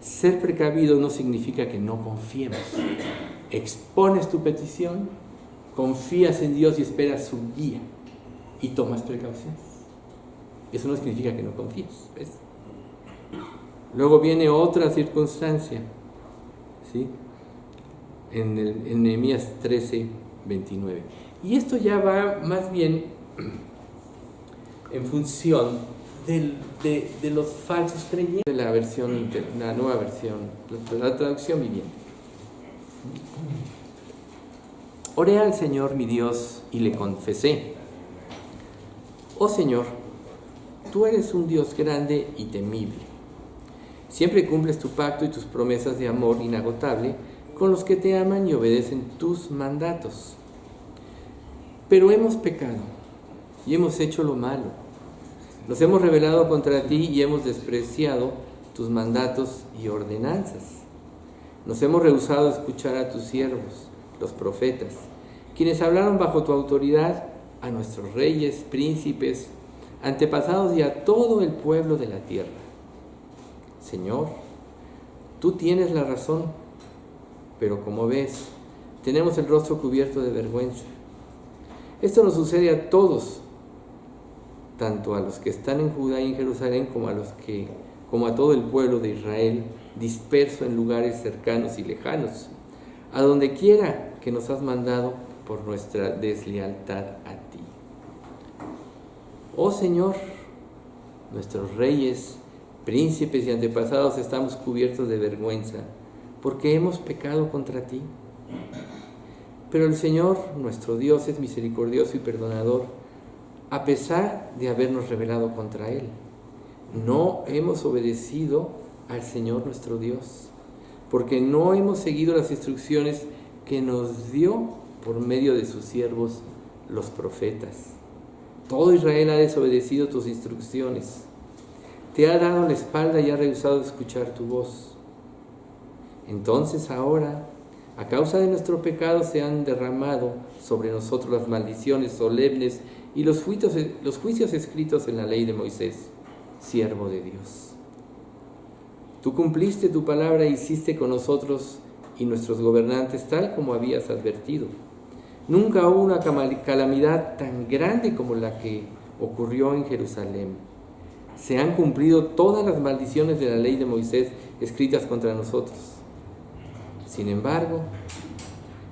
Ser precavido no significa que no confiemos. Expones tu petición, confías en Dios y esperas su guía y tomas precauciones. Eso no significa que no confíes, ¿ves? Luego viene otra circunstancia, ¿sí? En Nehemías 13, 29. Y esto ya va más bien en función de los falsos creyentes de la versión, la nueva versión, la traducción viviente. Oré al Señor mi Dios y le confesé: oh Señor, tú eres un Dios grande y temible. Siempre cumples tu pacto y tus promesas de amor inagotable con los que te aman y obedecen tus mandatos. Pero hemos pecado y hemos hecho lo malo. Nos hemos rebelado contra ti y hemos despreciado tus mandatos y ordenanzas. Nos hemos rehusado a escuchar a tus siervos, los profetas, quienes hablaron bajo tu autoridad a nuestros reyes, príncipes, antepasados y a todo el pueblo de la tierra. Señor, tú tienes la razón, pero como ves, tenemos el rostro cubierto de vergüenza. Esto nos sucede a todos, tanto a los que están en Judá y en Jerusalén como a todo el pueblo de Israel, disperso en lugares cercanos y lejanos, a donde quiera que nos has mandado por nuestra deslealtad a ti. Oh Señor, nuestros reyes, príncipes y antepasados estamos cubiertos de vergüenza, porque hemos pecado contra ti. Pero el Señor, nuestro Dios, es misericordioso y perdonador, a pesar de habernos rebelado contra Él. No hemos obedecido al Señor nuestro Dios, porque no hemos seguido las instrucciones que nos dio por medio de sus siervos, los profetas. Todo Israel ha desobedecido tus instrucciones. Te ha dado la espalda y ha rehusado escuchar tu voz. Entonces ahora, a causa de nuestro pecado, se han derramado sobre nosotros las maldiciones solemnes y los juicios escritos en la ley de Moisés, siervo de Dios. Tú cumpliste tu palabra e hiciste con nosotros y nuestros gobernantes tal como habías advertido. Nunca hubo una calamidad tan grande como la que ocurrió en Jerusalén. Se han cumplido todas las maldiciones de la ley de Moisés escritas contra nosotros. Sin embargo,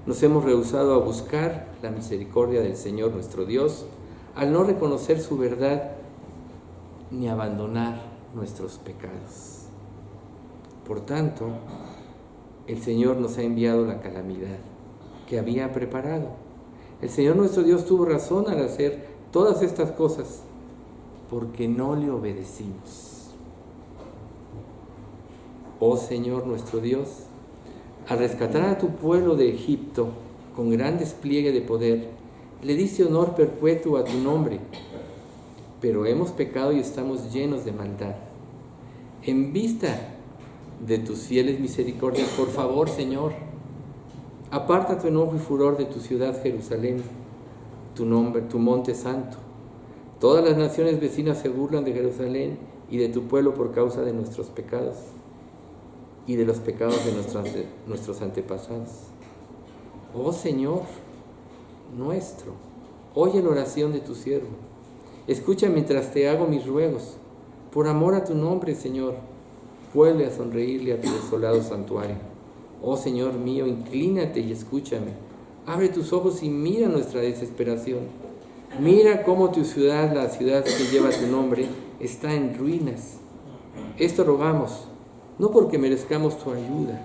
nos hemos rehusado a buscar la misericordia del Señor nuestro Dios, al no reconocer su verdad ni abandonar nuestros pecados. Por tanto, el Señor nos ha enviado la calamidad que había preparado. El Señor nuestro Dios tuvo razón al hacer todas estas cosas, porque no le obedecimos. Oh Señor nuestro Dios, al rescatar a tu pueblo de Egipto con gran despliegue de poder, le diste honor perpetuo a tu nombre, pero hemos pecado y estamos llenos de maldad. En vista de tus fieles misericordias, por favor, Señor, aparta tu enojo y furor de tu ciudad Jerusalén, tu monte santo. Todas las naciones vecinas se burlan de Jerusalén y de tu pueblo por causa de nuestros pecados y de los pecados de nuestros antepasados. Oh Señor nuestro, oye la oración de tu siervo. Escucha mientras te hago mis ruegos. Por amor a tu nombre, Señor, vuelve a sonreírle a tu desolado santuario. Oh Señor mío, inclínate y escúchame. Abre tus ojos y mira nuestra desesperación. Mira cómo tu ciudad, la ciudad que lleva tu nombre, está en ruinas. Esto rogamos, no porque merezcamos tu ayuda,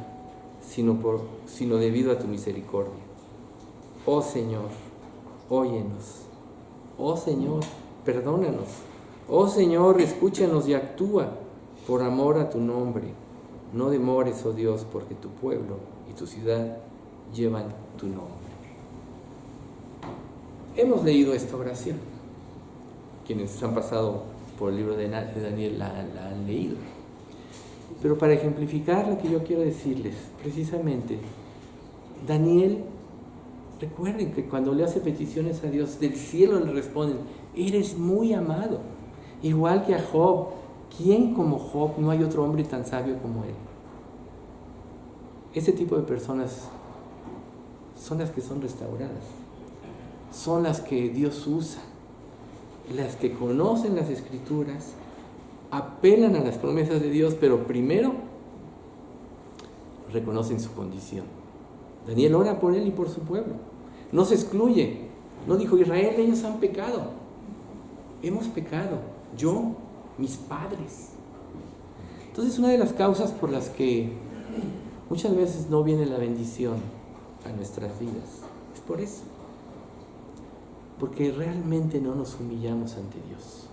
sino debido a tu misericordia. Oh Señor, óyenos. Oh Señor, perdónanos. Oh Señor, escúchanos y actúa por amor a tu nombre. No demores, oh Dios, porque tu pueblo y tu ciudad llevan tu nombre. Hemos leído esta oración. Quienes han pasado por el libro de Daniel la han leído. Pero para ejemplificar lo que yo quiero decirles, precisamente, Daniel, recuerden que cuando le hace peticiones a Dios, del cielo le responden: eres muy amado. Igual que a Job. ¿Quién como Job? No hay otro hombre tan sabio como él. Ese tipo de personas son las que son restauradas. Son las que Dios usa. Las que conocen las Escrituras, apelan a las promesas de Dios, pero primero reconocen su condición. Daniel ora por él y por su pueblo. No se excluye. No dijo: Israel, ellos han pecado. Hemos pecado. Yo, mis padres. Entonces, una de las causas por las que muchas veces no viene la bendición a nuestras vidas es por eso. Porque realmente no nos humillamos ante Dios.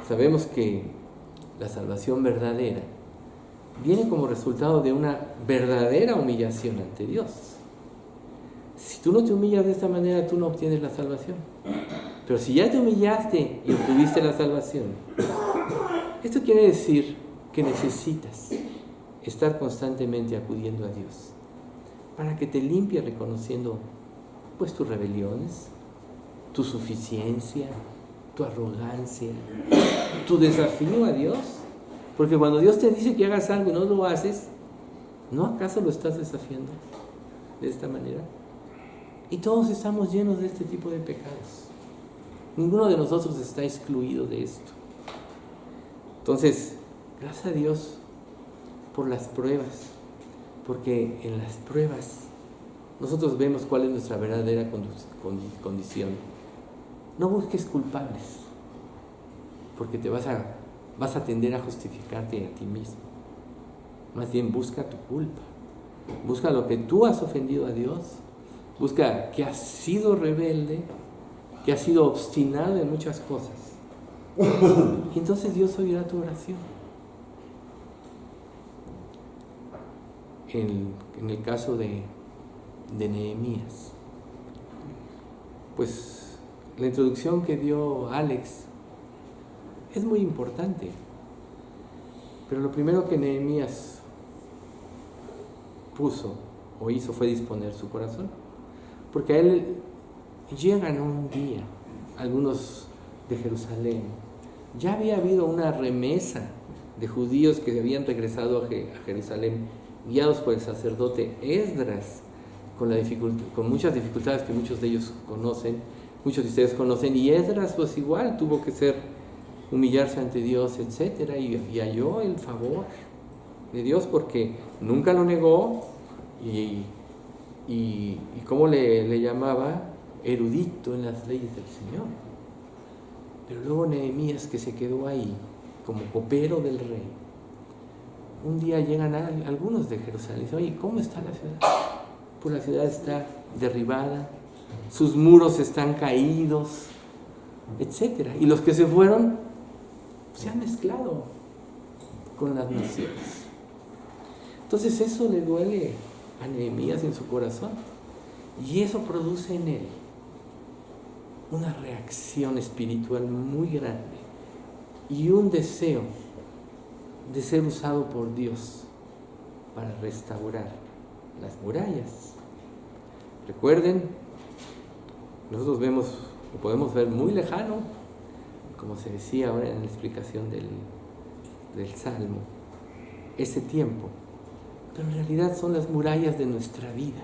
Sabemos que la salvación verdadera viene como resultado de una verdadera humillación ante Dios. Si tú no te humillas de esta manera, tú no obtienes la salvación. Pero si ya te humillaste y obtuviste la salvación, esto quiere decir que necesitas estar constantemente acudiendo a Dios, para que te limpie reconociendo pues tus rebeliones, tu suficiencia, tu arrogancia, tu desafío a Dios. Porque cuando Dios te dice que hagas algo y no lo haces, ¿no acaso lo estás desafiando de esta manera? Y todos estamos llenos de este tipo de pecados. Ninguno de nosotros está excluido de esto. Entonces, gracias a Dios por las pruebas, porque en las pruebas nosotros vemos cuál es nuestra verdadera condición. No busques culpables, porque te vas a tender a justificarte a ti mismo. Más bien busca tu culpa, busca lo que tú has ofendido a Dios, busca que has sido rebelde, que has sido obstinado en muchas cosas. Y entonces Dios oirá tu oración. En el caso de Nehemías, pues la introducción que dio Alex es muy importante, pero lo primero que Nehemías puso o hizo fue disponer su corazón, porque a él llegan un día algunos de Jerusalén. Ya había habido una remesa de judíos que habían regresado a Jerusalén, guiados por el sacerdote Esdras, con muchas dificultades que muchos de ellos conocen, muchos de ustedes conocen, y Esdras pues igual tuvo que humillarse ante Dios, etcétera, y halló el favor de Dios porque nunca lo negó, y ¿cómo le llamaba? Erudito en las leyes del Señor. Pero luego Nehemías, que se quedó ahí como copero del rey, un día llegan algunos de Jerusalén y dicen: oye, ¿cómo está la ciudad? Pues la ciudad está derribada, sus muros están caídos, etcétera. Y los que se fueron se han mezclado con las naciones. Entonces eso le duele a Nehemías en su corazón, y eso produce en él una reacción espiritual muy grande y un deseo de ser usado por Dios para restaurar las murallas. Recuerden, nosotros podemos ver muy lejano, como se decía ahora en la explicación del Salmo, ese tiempo, pero en realidad son las murallas de nuestra vida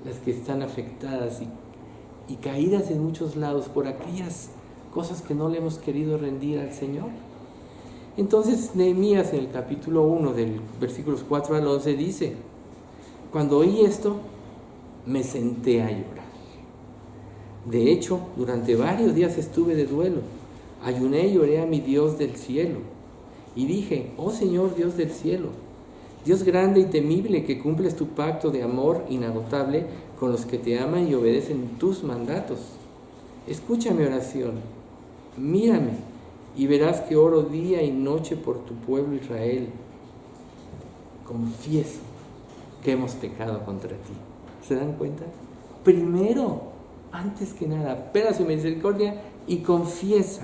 las que están afectadas y caídas en muchos lados por aquellas cosas que no le hemos querido rendir al Señor. Entonces Nehemías, en el capítulo 1 del versículos 4 al 11 dice: cuando oí esto, me senté a llorar. De hecho, durante varios días estuve de duelo. Ayuné y oré a mi Dios del cielo. Y dije: oh Señor Dios del cielo, Dios grande y temible, que cumples tu pacto de amor inagotable con los que te aman y obedecen tus mandatos. Escucha mi oración, mírame, y verás que oro día y noche por tu pueblo Israel. Confieso que hemos pecado contra ti. ¿Se dan cuenta? Primero, antes que nada, apela su misericordia y confiesa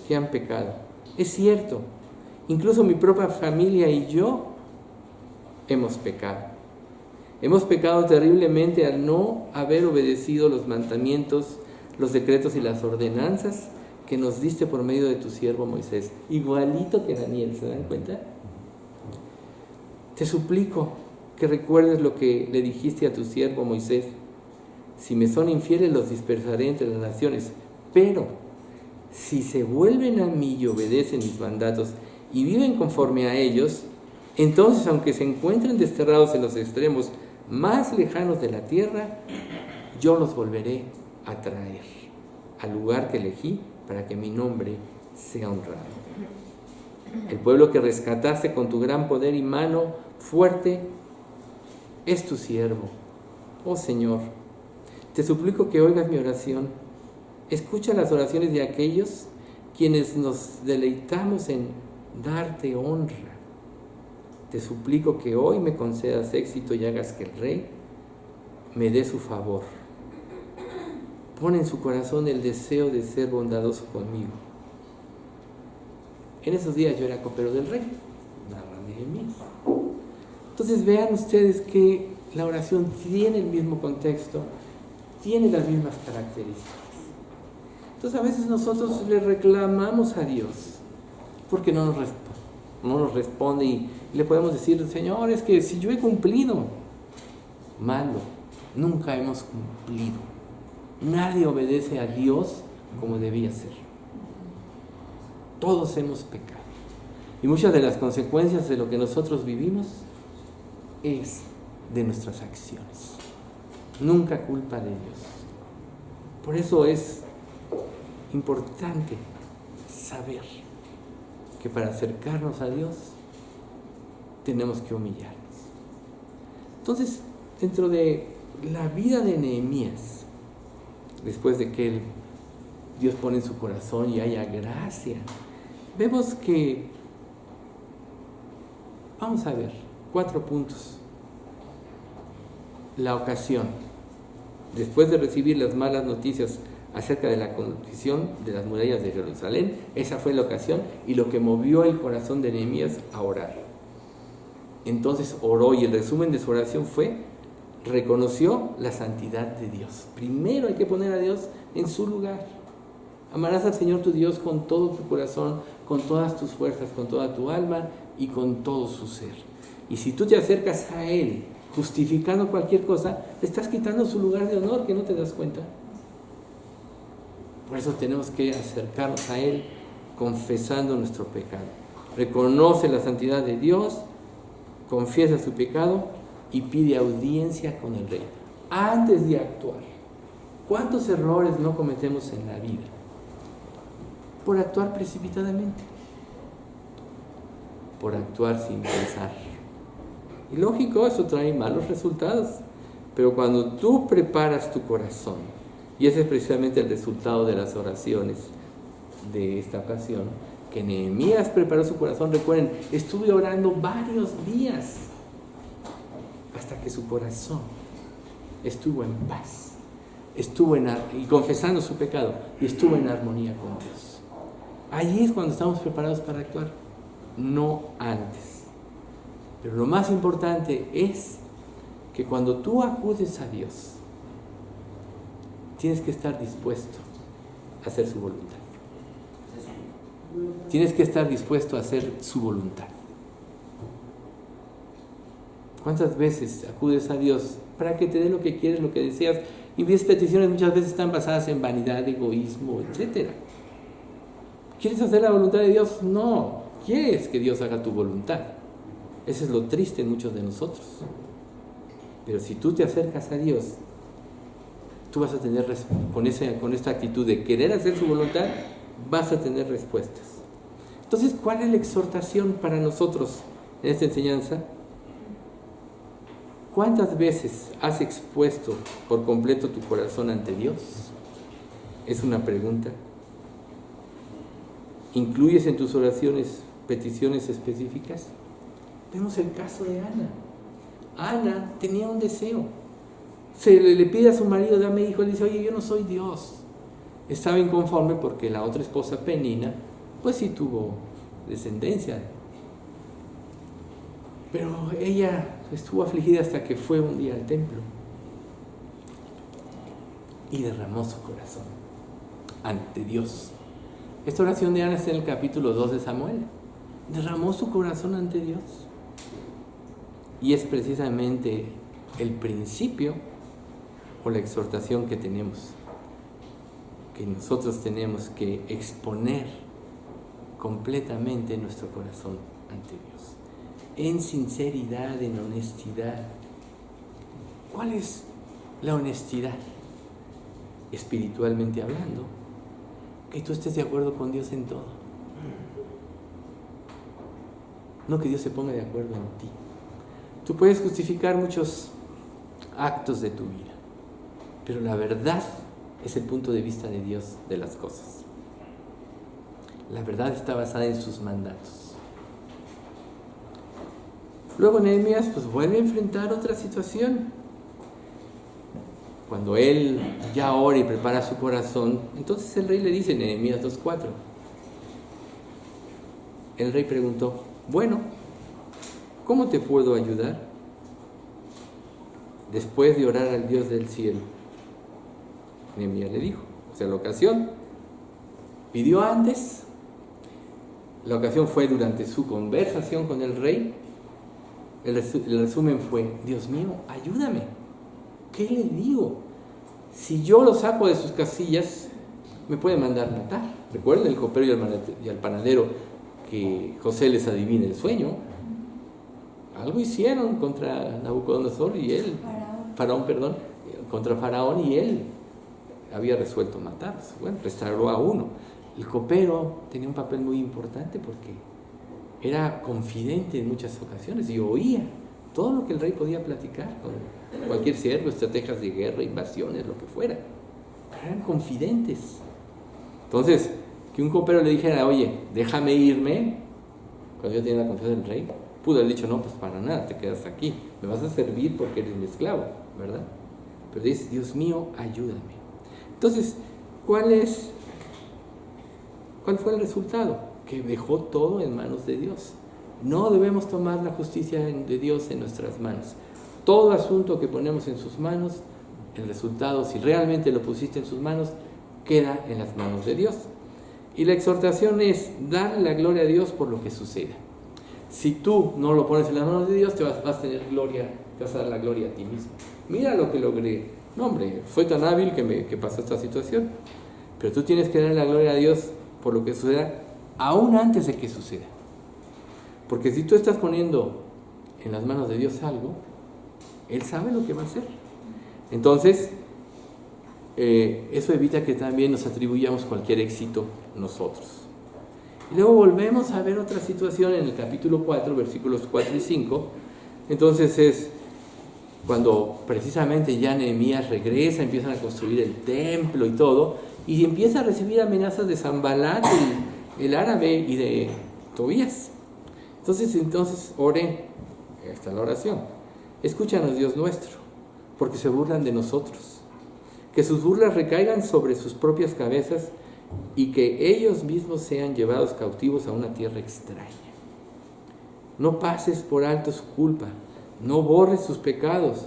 que han pecado. Es cierto, incluso mi propia familia y yo hemos pecado. Hemos pecado terriblemente al no haber obedecido los mandamientos, los decretos y las ordenanzas que nos diste por medio de tu siervo Moisés. Igualito que Daniel, ¿se dan cuenta? Te suplico que recuerdes lo que le dijiste a tu siervo Moisés: si me son infieles, los dispersaré entre las naciones, pero si se vuelven a mí y obedecen mis mandatos y viven conforme a ellos, entonces, aunque se encuentren desterrados en los extremos más lejanos de la tierra, yo los volveré a traer al lugar que elegí para que mi nombre sea honrado. El pueblo que rescataste con tu gran poder y mano fuerte es tu siervo. Oh Señor, te suplico que oigas mi oración. Escucha las oraciones de aquellos quienes nos deleitamos en darte honra. Te suplico que hoy me concedas éxito y hagas que el rey me dé su favor. Pon en su corazón el deseo de ser bondadoso conmigo. En esos días yo era copero del rey, narra Nehemías. Entonces vean ustedes que la oración tiene el mismo contexto, tiene las mismas características. Entonces a veces nosotros le reclamamos a Dios porque no nos responde y le podemos decir, Señor, es que si yo he cumplido, malo, nunca hemos cumplido. Nadie obedece a Dios como debía ser. Todos hemos pecado. Y muchas de las consecuencias de lo que nosotros vivimos es de nuestras acciones. Nunca culpa de Dios. Por eso es importante saber que para acercarnos a Dios tenemos que humillarnos. Entonces, dentro de la vida de Nehemías, después de que Dios pone en su corazón y haya gracia, vemos que, vamos a ver, 4 puntos. La ocasión. Después de recibir las malas noticias acerca de la condición de las murallas de Jerusalén, esa fue la ocasión y lo que movió el corazón de Nehemías a orar. Entonces oró y el resumen de su oración fue: reconoció la santidad de Dios. Primero hay que poner a Dios en su lugar. Amarás al Señor tu Dios con todo tu corazón, con todas tus fuerzas, con toda tu alma y con todo su ser. Y si tú te acercas a Él justificando cualquier cosa, le estás quitando su lugar de honor, que no te das cuenta. Por eso tenemos que acercarnos a Él confesando nuestro pecado. Reconoce la santidad de Dios, confiesa su pecado y pide audiencia con el rey antes de actuar. ¿Cuántos errores no cometemos en la vida por actuar precipitadamente? Por actuar sin pensar. Y lógico, eso trae malos resultados. Pero cuando tú preparas tu corazón, y ese es precisamente el resultado de las oraciones de esta ocasión, que Nehemías preparó su corazón. Recuerden, estuve orando varios días hasta que su corazón estuvo en paz, y confesando su pecado, y estuvo en armonía con Dios. Ahí es cuando estamos preparados para actuar, no antes. Pero lo más importante es que cuando tú acudes a Dios, tienes que estar dispuesto a hacer su voluntad. Tienes que estar dispuesto a hacer su voluntad. ¿Cuántas veces acudes a Dios para que te dé lo que quieres, lo que deseas? Y mis peticiones muchas veces están basadas en vanidad, egoísmo, etc. ¿Quieres hacer la voluntad de Dios? No. ¿Quieres que Dios haga tu voluntad? Eso es lo triste en muchos de nosotros. Pero si tú te acercas a Dios, tú vas a tener, con esta actitud de querer hacer su voluntad, vas a tener respuestas. Entonces, ¿cuál es la exhortación para nosotros en esta enseñanza? ¿Cuántas veces has expuesto por completo tu corazón ante Dios? Es una pregunta. ¿Incluyes en tus oraciones peticiones específicas? Vemos el caso de Ana. Ana tenía un deseo. Le pide a su marido, dame hijo, le dice, oye, yo no soy Dios. Estaba inconforme porque la otra esposa, Penina, pues sí tuvo descendencia. Pero ella estuvo afligida hasta que fue un día al templo y derramó su corazón ante Dios. Esta oración de Ana está en el capítulo 2 de Samuel. Derramó su corazón ante Dios. Y es precisamente el principio o la exhortación que tenemos, que nosotros tenemos que exponer completamente nuestro corazón ante Dios, en sinceridad, en honestidad. ¿Cuál es la honestidad? Espiritualmente hablando, que tú estés de acuerdo con Dios en todo, no que Dios se ponga de acuerdo en ti. Tú puedes justificar muchos actos de tu vida, pero la verdad es el punto de vista de Dios de las cosas. La verdad está basada en sus mandatos. Luego Nehemías pues vuelve a enfrentar otra situación. Cuando él ya ora y prepara su corazón, entonces el rey le dice en Nehemías 2:4. El rey preguntó, bueno, ¿cómo te puedo ayudar? después de orar al Dios del cielo, Nehemías le dijo, o sea, la ocasión pidió antes, la ocasión fue durante su conversación con el rey. El resumen fue: Dios mío, ayúdame, ¿qué le digo? Si yo lo saco de sus casillas, me puede mandar matar. Recuerden el copero y al panadero que José les adivina el sueño. Algo hicieron contra Nabucodonosor y él, contra Faraón, y él había resuelto matarlos. Bueno, restauró a uno. El copero tenía un papel muy importante porque era confidente en muchas ocasiones y oía todo lo que el rey podía platicar con cualquier siervo, estrategias de guerra, invasiones, lo que fuera. Pero eran confidentes. Entonces, que un copero le dijera: oye, déjame irme, cuando yo tenía la confianza del rey, pudo haber dicho: no, pues para nada, te quedas aquí, me vas a servir porque eres mi esclavo, ¿verdad? Pero dice: Dios mío, ayúdame. Entonces, ¿cuál fue el resultado? Que dejó todo en manos de Dios. No debemos tomar la justicia de Dios en nuestras manos. Todo asunto que ponemos en sus manos, el resultado, si realmente lo pusiste en sus manos, queda en las manos de Dios. Y la exhortación es darle la gloria a Dios por lo que suceda. Si tú no lo pones en las manos de Dios, vas a tener gloria, te vas a dar la gloria a ti mismo. Mira lo que logré. No, hombre, soy tan hábil que pasó esta situación. Pero tú tienes que darle la gloria a Dios por lo que suceda, aún antes de que suceda. Porque si tú estás poniendo en las manos de Dios algo, Él sabe lo que va a hacer. Entonces, eso evita que también nos atribuyamos cualquier éxito nosotros. Y luego volvemos a ver otra situación en el capítulo 4, versículos 4 y 5. Entonces es cuando precisamente ya Nehemías regresa, empiezan a construir el templo y todo, y empieza a recibir amenazas de Sanbalat, el árabe, y de Tobías. Entonces oré, esta es la oración: escúchanos, Dios nuestro, porque se burlan de nosotros. Que sus burlas recaigan sobre sus propias cabezas y que ellos mismos sean llevados cautivos a una tierra extraña. No pases por alto su culpa, no borres sus pecados,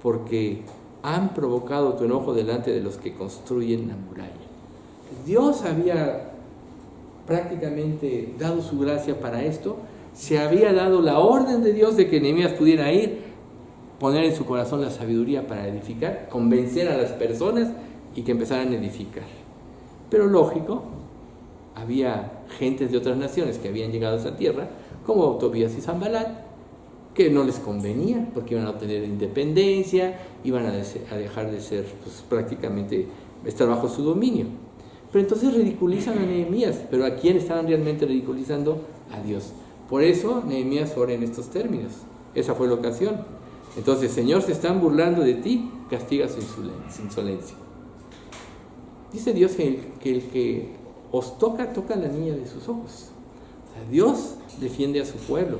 porque han provocado tu enojo delante de los que construyen la muralla. Dios había prácticamente dado su gracia para esto. Se había dado la orden de Dios de que Nehemías pudiera ir, poner en su corazón la sabiduría para edificar, convencer a las personas y que empezaran a edificar. Pero lógico, había gentes de otras naciones que habían llegado a esa tierra, como Tobías y Sanbalat, que no les convenía porque iban a obtener independencia, iban a dejar de ser, pues, prácticamente estar bajo su dominio. Pero entonces ridiculizan a Nehemías. ¿Pero a quién estaban realmente ridiculizando? A Dios. Por eso Nehemías ora en estos términos. Esa fue la ocasión. Entonces: Señor, se están burlando de ti, castiga su insolencia. Dice Dios que el que os toca la niña de sus ojos. O sea, Dios defiende a su pueblo.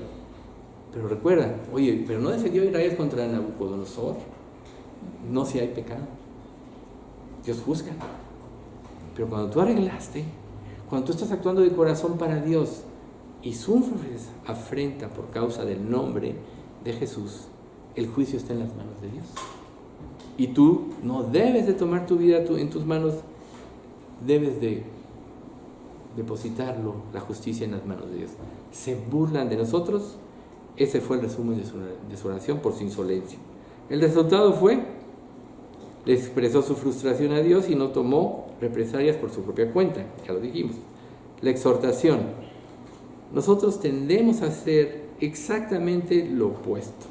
Pero recuerda, oye, pero no defendió a Israel contra Nabucodonosor. No, si hay pecado, Dios juzga. Pero cuando tú arreglaste, cuando tú estás actuando de corazón para Dios y sufres afrenta por causa del nombre de Jesús, el juicio está en las manos de Dios. Y tú no debes de tomar tu vida en tus manos, debes de depositarlo, la justicia, en las manos de Dios. Se burlan de nosotros. Ese fue el resumen de su oración por su insolencia. El resultado fue: le expresó su frustración a Dios y no tomó represalias por su propia cuenta. Ya lo dijimos. La exhortación: nosotros tendemos a hacer exactamente lo opuesto.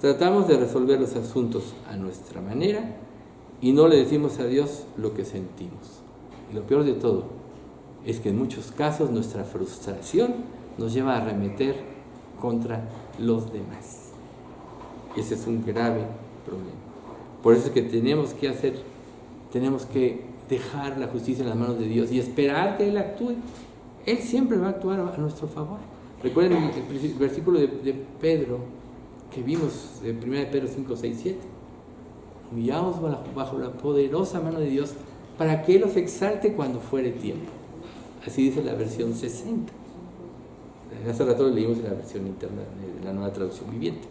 Tratamos de resolver los asuntos a nuestra manera y no le decimos a Dios lo que sentimos. Y lo peor de todo es que en muchos casos nuestra frustración nos lleva a arremeter contra los demás. Ese es un grave problema. Por eso es que tenemos que dejar la justicia en las manos de Dios y esperar que Él actúe. Él siempre va a actuar a nuestro favor. Recuerden el versículo de Pedro que vimos, de 1 Pedro 5, 6, 7. Humillaos bajo la poderosa mano de Dios para que Él os exalte cuando fuere tiempo. Así dice la versión 60. Hace rato lo leímos en la versión interna de la Nueva Traducción Viviente.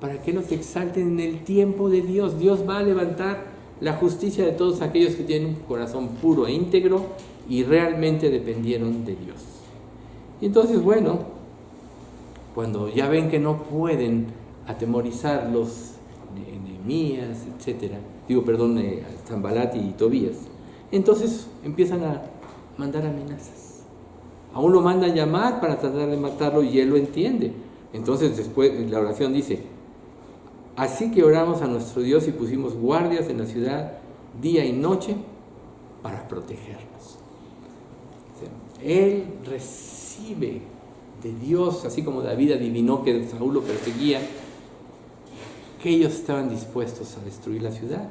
para que los exalten en el tiempo de Dios. Dios va a levantar la justicia de todos aquellos que tienen un corazón puro e íntegro y realmente dependieron de Dios. Y entonces, bueno, cuando ya ven que no pueden atemorizarlos, Nehemías, Sanbalat y Tobías, entonces empiezan a mandar amenazas. Aún lo mandan llamar para tratar de matarlo y él lo entiende. Entonces después la oración dice: así que oramos a nuestro Dios y pusimos guardias en la ciudad día y noche para protegernos. O sea, él recibe de Dios, así como David adivinó que Saúl lo perseguía, que ellos estaban dispuestos a destruir la ciudad,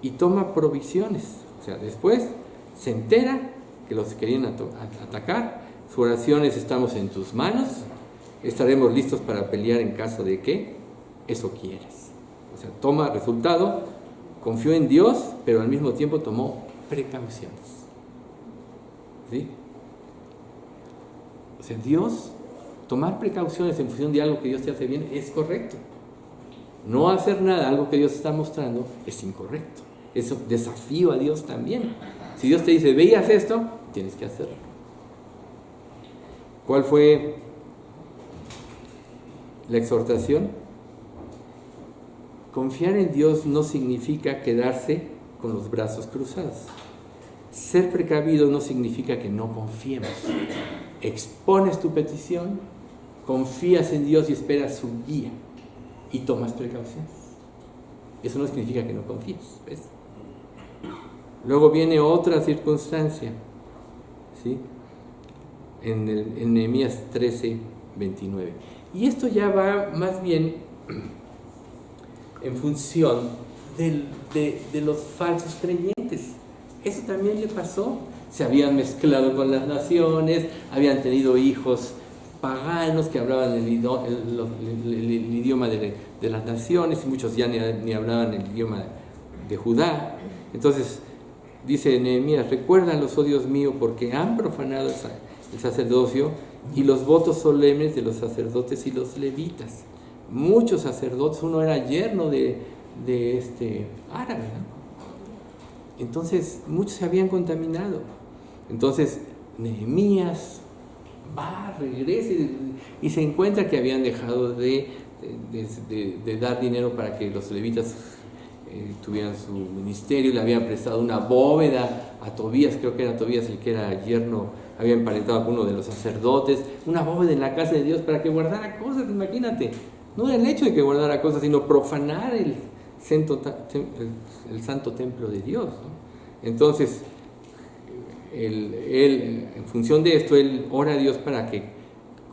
y toma provisiones. O sea, después se entera que los querían atacar. Su oración es: estamos en tus manos, estaremos listos para pelear en caso de que eso quieras. O sea, toma resultado, confió en Dios, pero al mismo tiempo tomó precauciones. ¿Sí? O sea, tomar precauciones en función de algo que Dios te hace bien es correcto. No hacer nada, algo que Dios está mostrando, es incorrecto. Es un desafío a Dios también. Si Dios te dice: veías esto, tienes que hacerlo. ¿Cuál fue la exhortación? Confiar en Dios no significa quedarse con los brazos cruzados. Ser precavido no significa que no confiemos. Expones tu petición, confías en Dios y esperas su guía y tomas precauciones. Eso no significa que no confíes, ¿ves? Luego viene otra circunstancia, ¿sí? En Nehemías 13, 29. Y esto ya va más bien en función de los falsos creyentes. Eso también le pasó. Se habían mezclado con las naciones, habían tenido hijos paganos que hablaban el idioma de las naciones, y muchos ya ni hablaban el idioma de Judá. Entonces dice Nehemías: recuérdalos, oh Dios mío, porque han profanado el sacerdocio y los votos solemnes de los sacerdotes y los levitas. Muchos sacerdotes, uno era yerno de árabe, ¿no? Entonces muchos se habían contaminado. Entonces Nehemías regresa y se encuentra que habían dejado de dar dinero para que los levitas tuvieran su ministerio. Le habían prestado una bóveda a Tobías, creo que era Tobías el que era yerno, había emparentado con uno de los sacerdotes, una bóveda en la casa de Dios para que guardara cosas. Imagínate, no era el hecho de que guardara cosas, sino profanar el santo templo de Dios, ¿no? Entonces él, en función de esto, él ora a Dios para que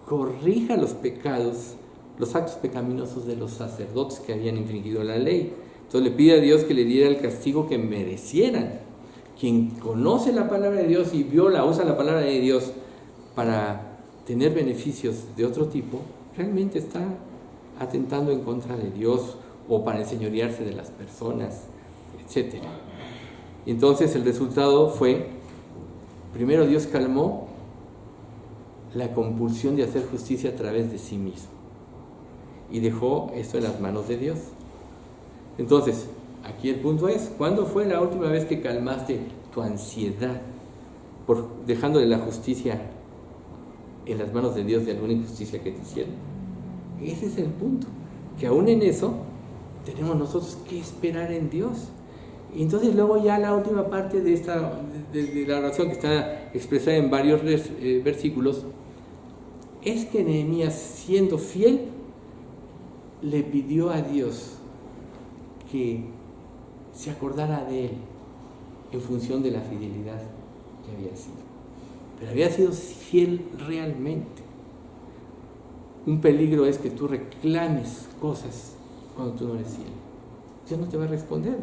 corrija los pecados, los actos pecaminosos de los sacerdotes que habían infringido la ley. Entonces le pide a Dios que le diera el castigo que merecieran. Quien conoce la palabra de Dios y usa la palabra de Dios para tener beneficios de otro tipo, realmente está atentando en contra de Dios o para enseñorearse de las personas, etc. Entonces el resultado fue: primero Dios calmó la compulsión de hacer justicia a través de sí mismo y dejó esto en las manos de Dios. Entonces, aquí el punto es: ¿cuándo fue la última vez que calmaste tu ansiedad por dejándole la justicia en las manos de Dios de alguna injusticia que te hicieron? Ese es el punto, que aún en eso tenemos nosotros que esperar en Dios. Y entonces luego ya la última parte de la oración, que está expresada en varios versículos, es que Nehemías, siendo fiel, le pidió a Dios que se acordara de él en función de la fidelidad que había sido. Pero había sido fiel realmente. Un peligro es que tú reclames cosas cuando tú no eres fiel. Dios no te va a responder.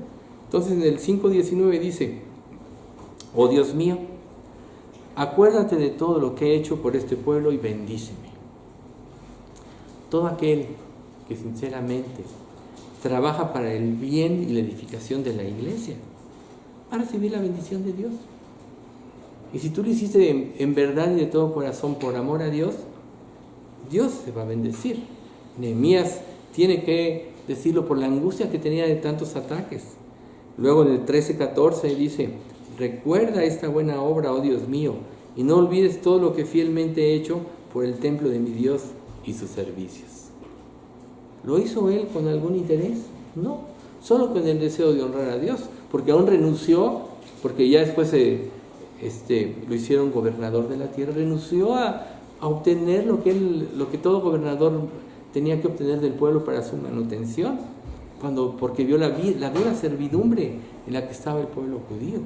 Entonces en el 5:19 dice: oh Dios mío, acuérdate de todo lo que he hecho por este pueblo y bendíceme. Todo aquel que sinceramente trabaja para el bien y la edificación de la iglesia va a recibir la bendición de Dios. Y si tú lo hiciste en verdad y de todo corazón por amor a Dios, Dios se va a bendecir. Nehemías tiene que decirlo por la angustia que tenía de tantos ataques. Luego en el 13:14 dice: recuerda esta buena obra, oh Dios mío, y no olvides todo lo que fielmente he hecho por el templo de mi Dios y sus servicios. ¿Lo hizo él con algún interés? No, solo con el deseo de honrar a Dios, porque aún renunció, porque ya después lo hicieron gobernador de la tierra, renunció a obtener lo que todo gobernador tenía que obtener del pueblo para su manutención, porque vio la dura servidumbre en la que estaba el pueblo judío.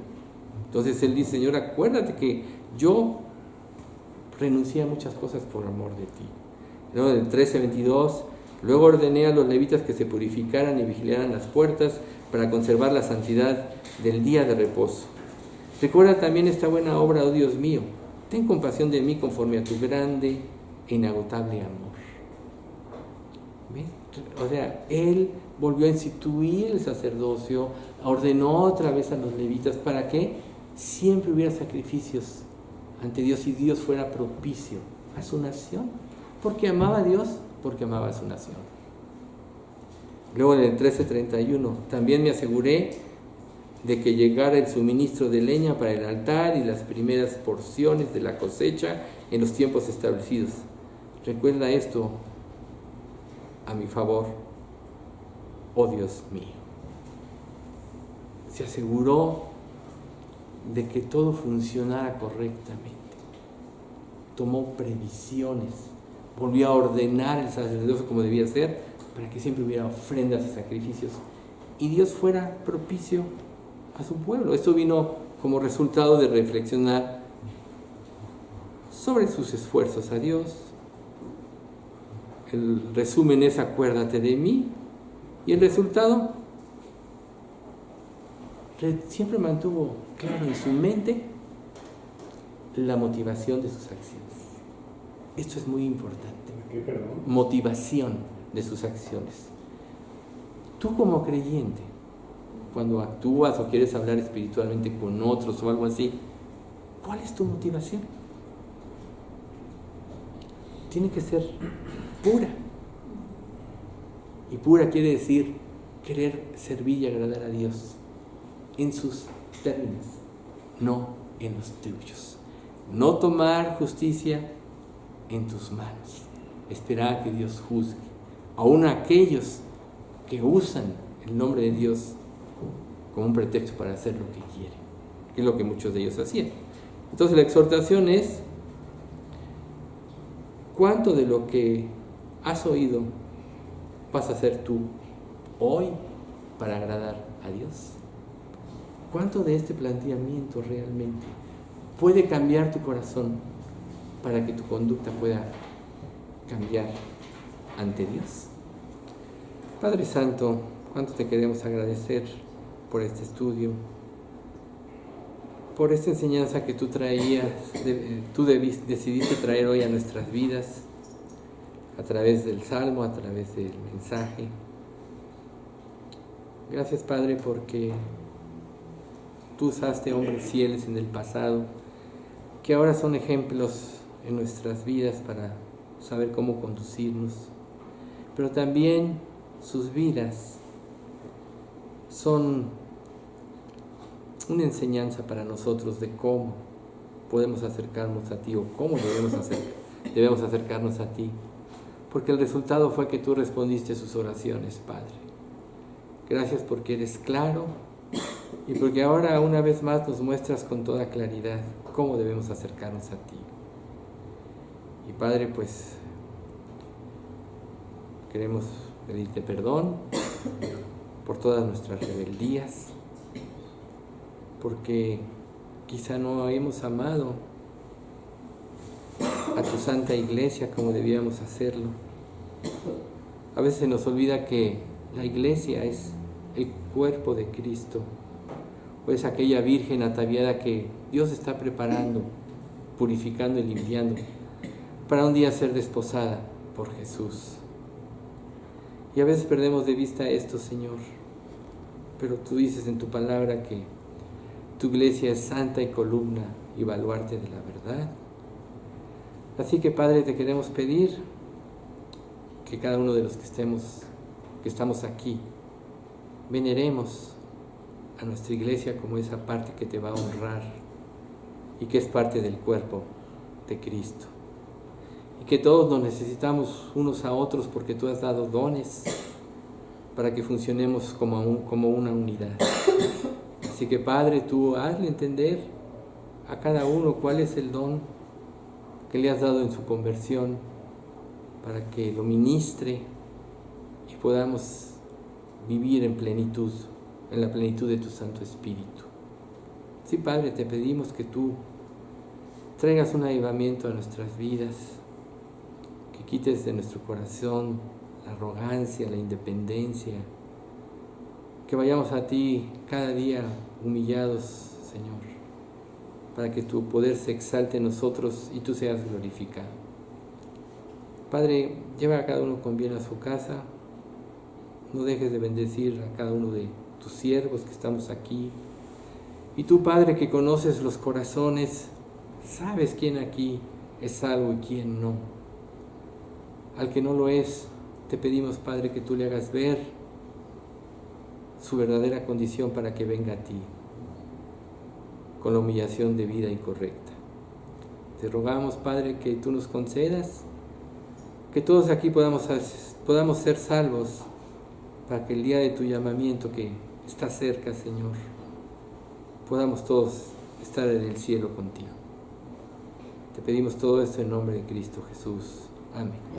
Entonces él dice: Señor, acuérdate que yo renuncié a muchas cosas por amor de ti. Luego en el 13:22, luego ordené a los levitas que se purificaran y vigilaran las puertas para conservar la santidad del día de reposo. Recuerda también esta buena obra, oh Dios mío, ten compasión de mí conforme a tu grande e inagotable amor. ¿Ves? O sea, él volvió a instituir el sacerdocio, ordenó otra vez a los levitas para que siempre hubiera sacrificios ante Dios y Dios fuera propicio a su nación, porque amaba a Dios, porque amaba a su nación. Luego en el 13:31, también me aseguré de que llegara el suministro de leña para el altar y las primeras porciones de la cosecha en los tiempos establecidos. Recuerda esto a mi favor, oh Dios mío. Se aseguró de que todo funcionara correctamente. Tomó previsiones, volvió a ordenar el sacerdocio como debía ser, para que siempre hubiera ofrendas y sacrificios y Dios fuera propicio a su pueblo. Esto vino como resultado de reflexionar sobre sus esfuerzos a Dios. El resumen es: acuérdate de mí. Y el resultado, siempre mantuvo claro en su mente la motivación de sus acciones. Esto es muy importante. ¿Qué, perdón? Motivación de sus acciones. Tú como creyente, cuando actúas o quieres hablar espiritualmente con otros o algo así, ¿cuál es tu motivación? Tiene que ser pura. Y pura quiere decir querer servir y agradar a Dios en sus términos, no en los tuyos. No tomar justicia en tus manos. Esperar a que Dios juzgue. Aún aquellos que usan el nombre de Dios como un pretexto para hacer lo que quieren, que es lo que muchos de ellos hacían. Entonces la exhortación es: ¿cuánto de lo que has oído vas a hacer tú hoy para agradar a Dios? ¿Cuánto de este planteamiento realmente puede cambiar tu corazón para que tu conducta pueda cambiar ante Dios? Padre Santo, cuánto te queremos agradecer por este estudio, por esta enseñanza que tú traías, tú decidiste traer hoy a nuestras vidas, a través del Salmo, a través del mensaje. Gracias, Padre, porque tú usaste hombres fieles en el pasado, que ahora son ejemplos en nuestras vidas para saber cómo conducirnos, pero también sus vidas son una enseñanza para nosotros de cómo podemos acercarnos a ti o cómo debemos acercarnos a ti, porque el resultado fue que tú respondiste a sus oraciones, Padre. Gracias porque eres claro y porque ahora una vez más nos muestras con toda claridad cómo debemos acercarnos a ti. Y Padre, pues queremos pedirte perdón por todas nuestras rebeldías, porque quizá no hemos amado a tu santa iglesia como debíamos hacerlo. A veces se nos olvida que la iglesia es el cuerpo de Cristo, o es aquella virgen ataviada que Dios está preparando, purificando y limpiando para un día ser desposada por Jesús. Y a veces perdemos de vista esto, Señor, pero tú dices en tu palabra que tu iglesia es santa y columna y baluarte de la verdad. Así que, Padre, te queremos pedir que cada uno de los que estemos que estamos aquí, veneremos a nuestra iglesia como esa parte que te va a honrar y que es parte del cuerpo de Cristo. Y que todos nos necesitamos unos a otros porque tú has dado dones para que funcionemos como una unidad. Así que Padre, tú hazle entender a cada uno cuál es el don que le has dado en su conversión para que lo ministre y podamos vivir en plenitud, en la plenitud de tu Santo Espíritu. Sí, Padre, te pedimos que tú traigas un avivamiento a nuestras vidas, que quites de nuestro corazón la arrogancia, la independencia, que vayamos a ti cada día humillados, Señor, para que tu poder se exalte en nosotros y tú seas glorificado. Padre, lleva a cada uno con bien a su casa, no dejes de bendecir a cada uno de tus siervos que estamos aquí. Y tú, Padre, que conoces los corazones, sabes quién aquí es salvo y quién no. Al que no lo es, te pedimos, Padre, que tú le hagas ver su verdadera condición para que venga a ti con la humillación debida y correcta. Te rogamos, Padre, que tú nos concedas que todos aquí podamos ser salvos para que el día de tu llamamiento que está cerca, Señor, podamos todos estar en el cielo contigo. Te pedimos todo esto en nombre de Cristo Jesús. Amén.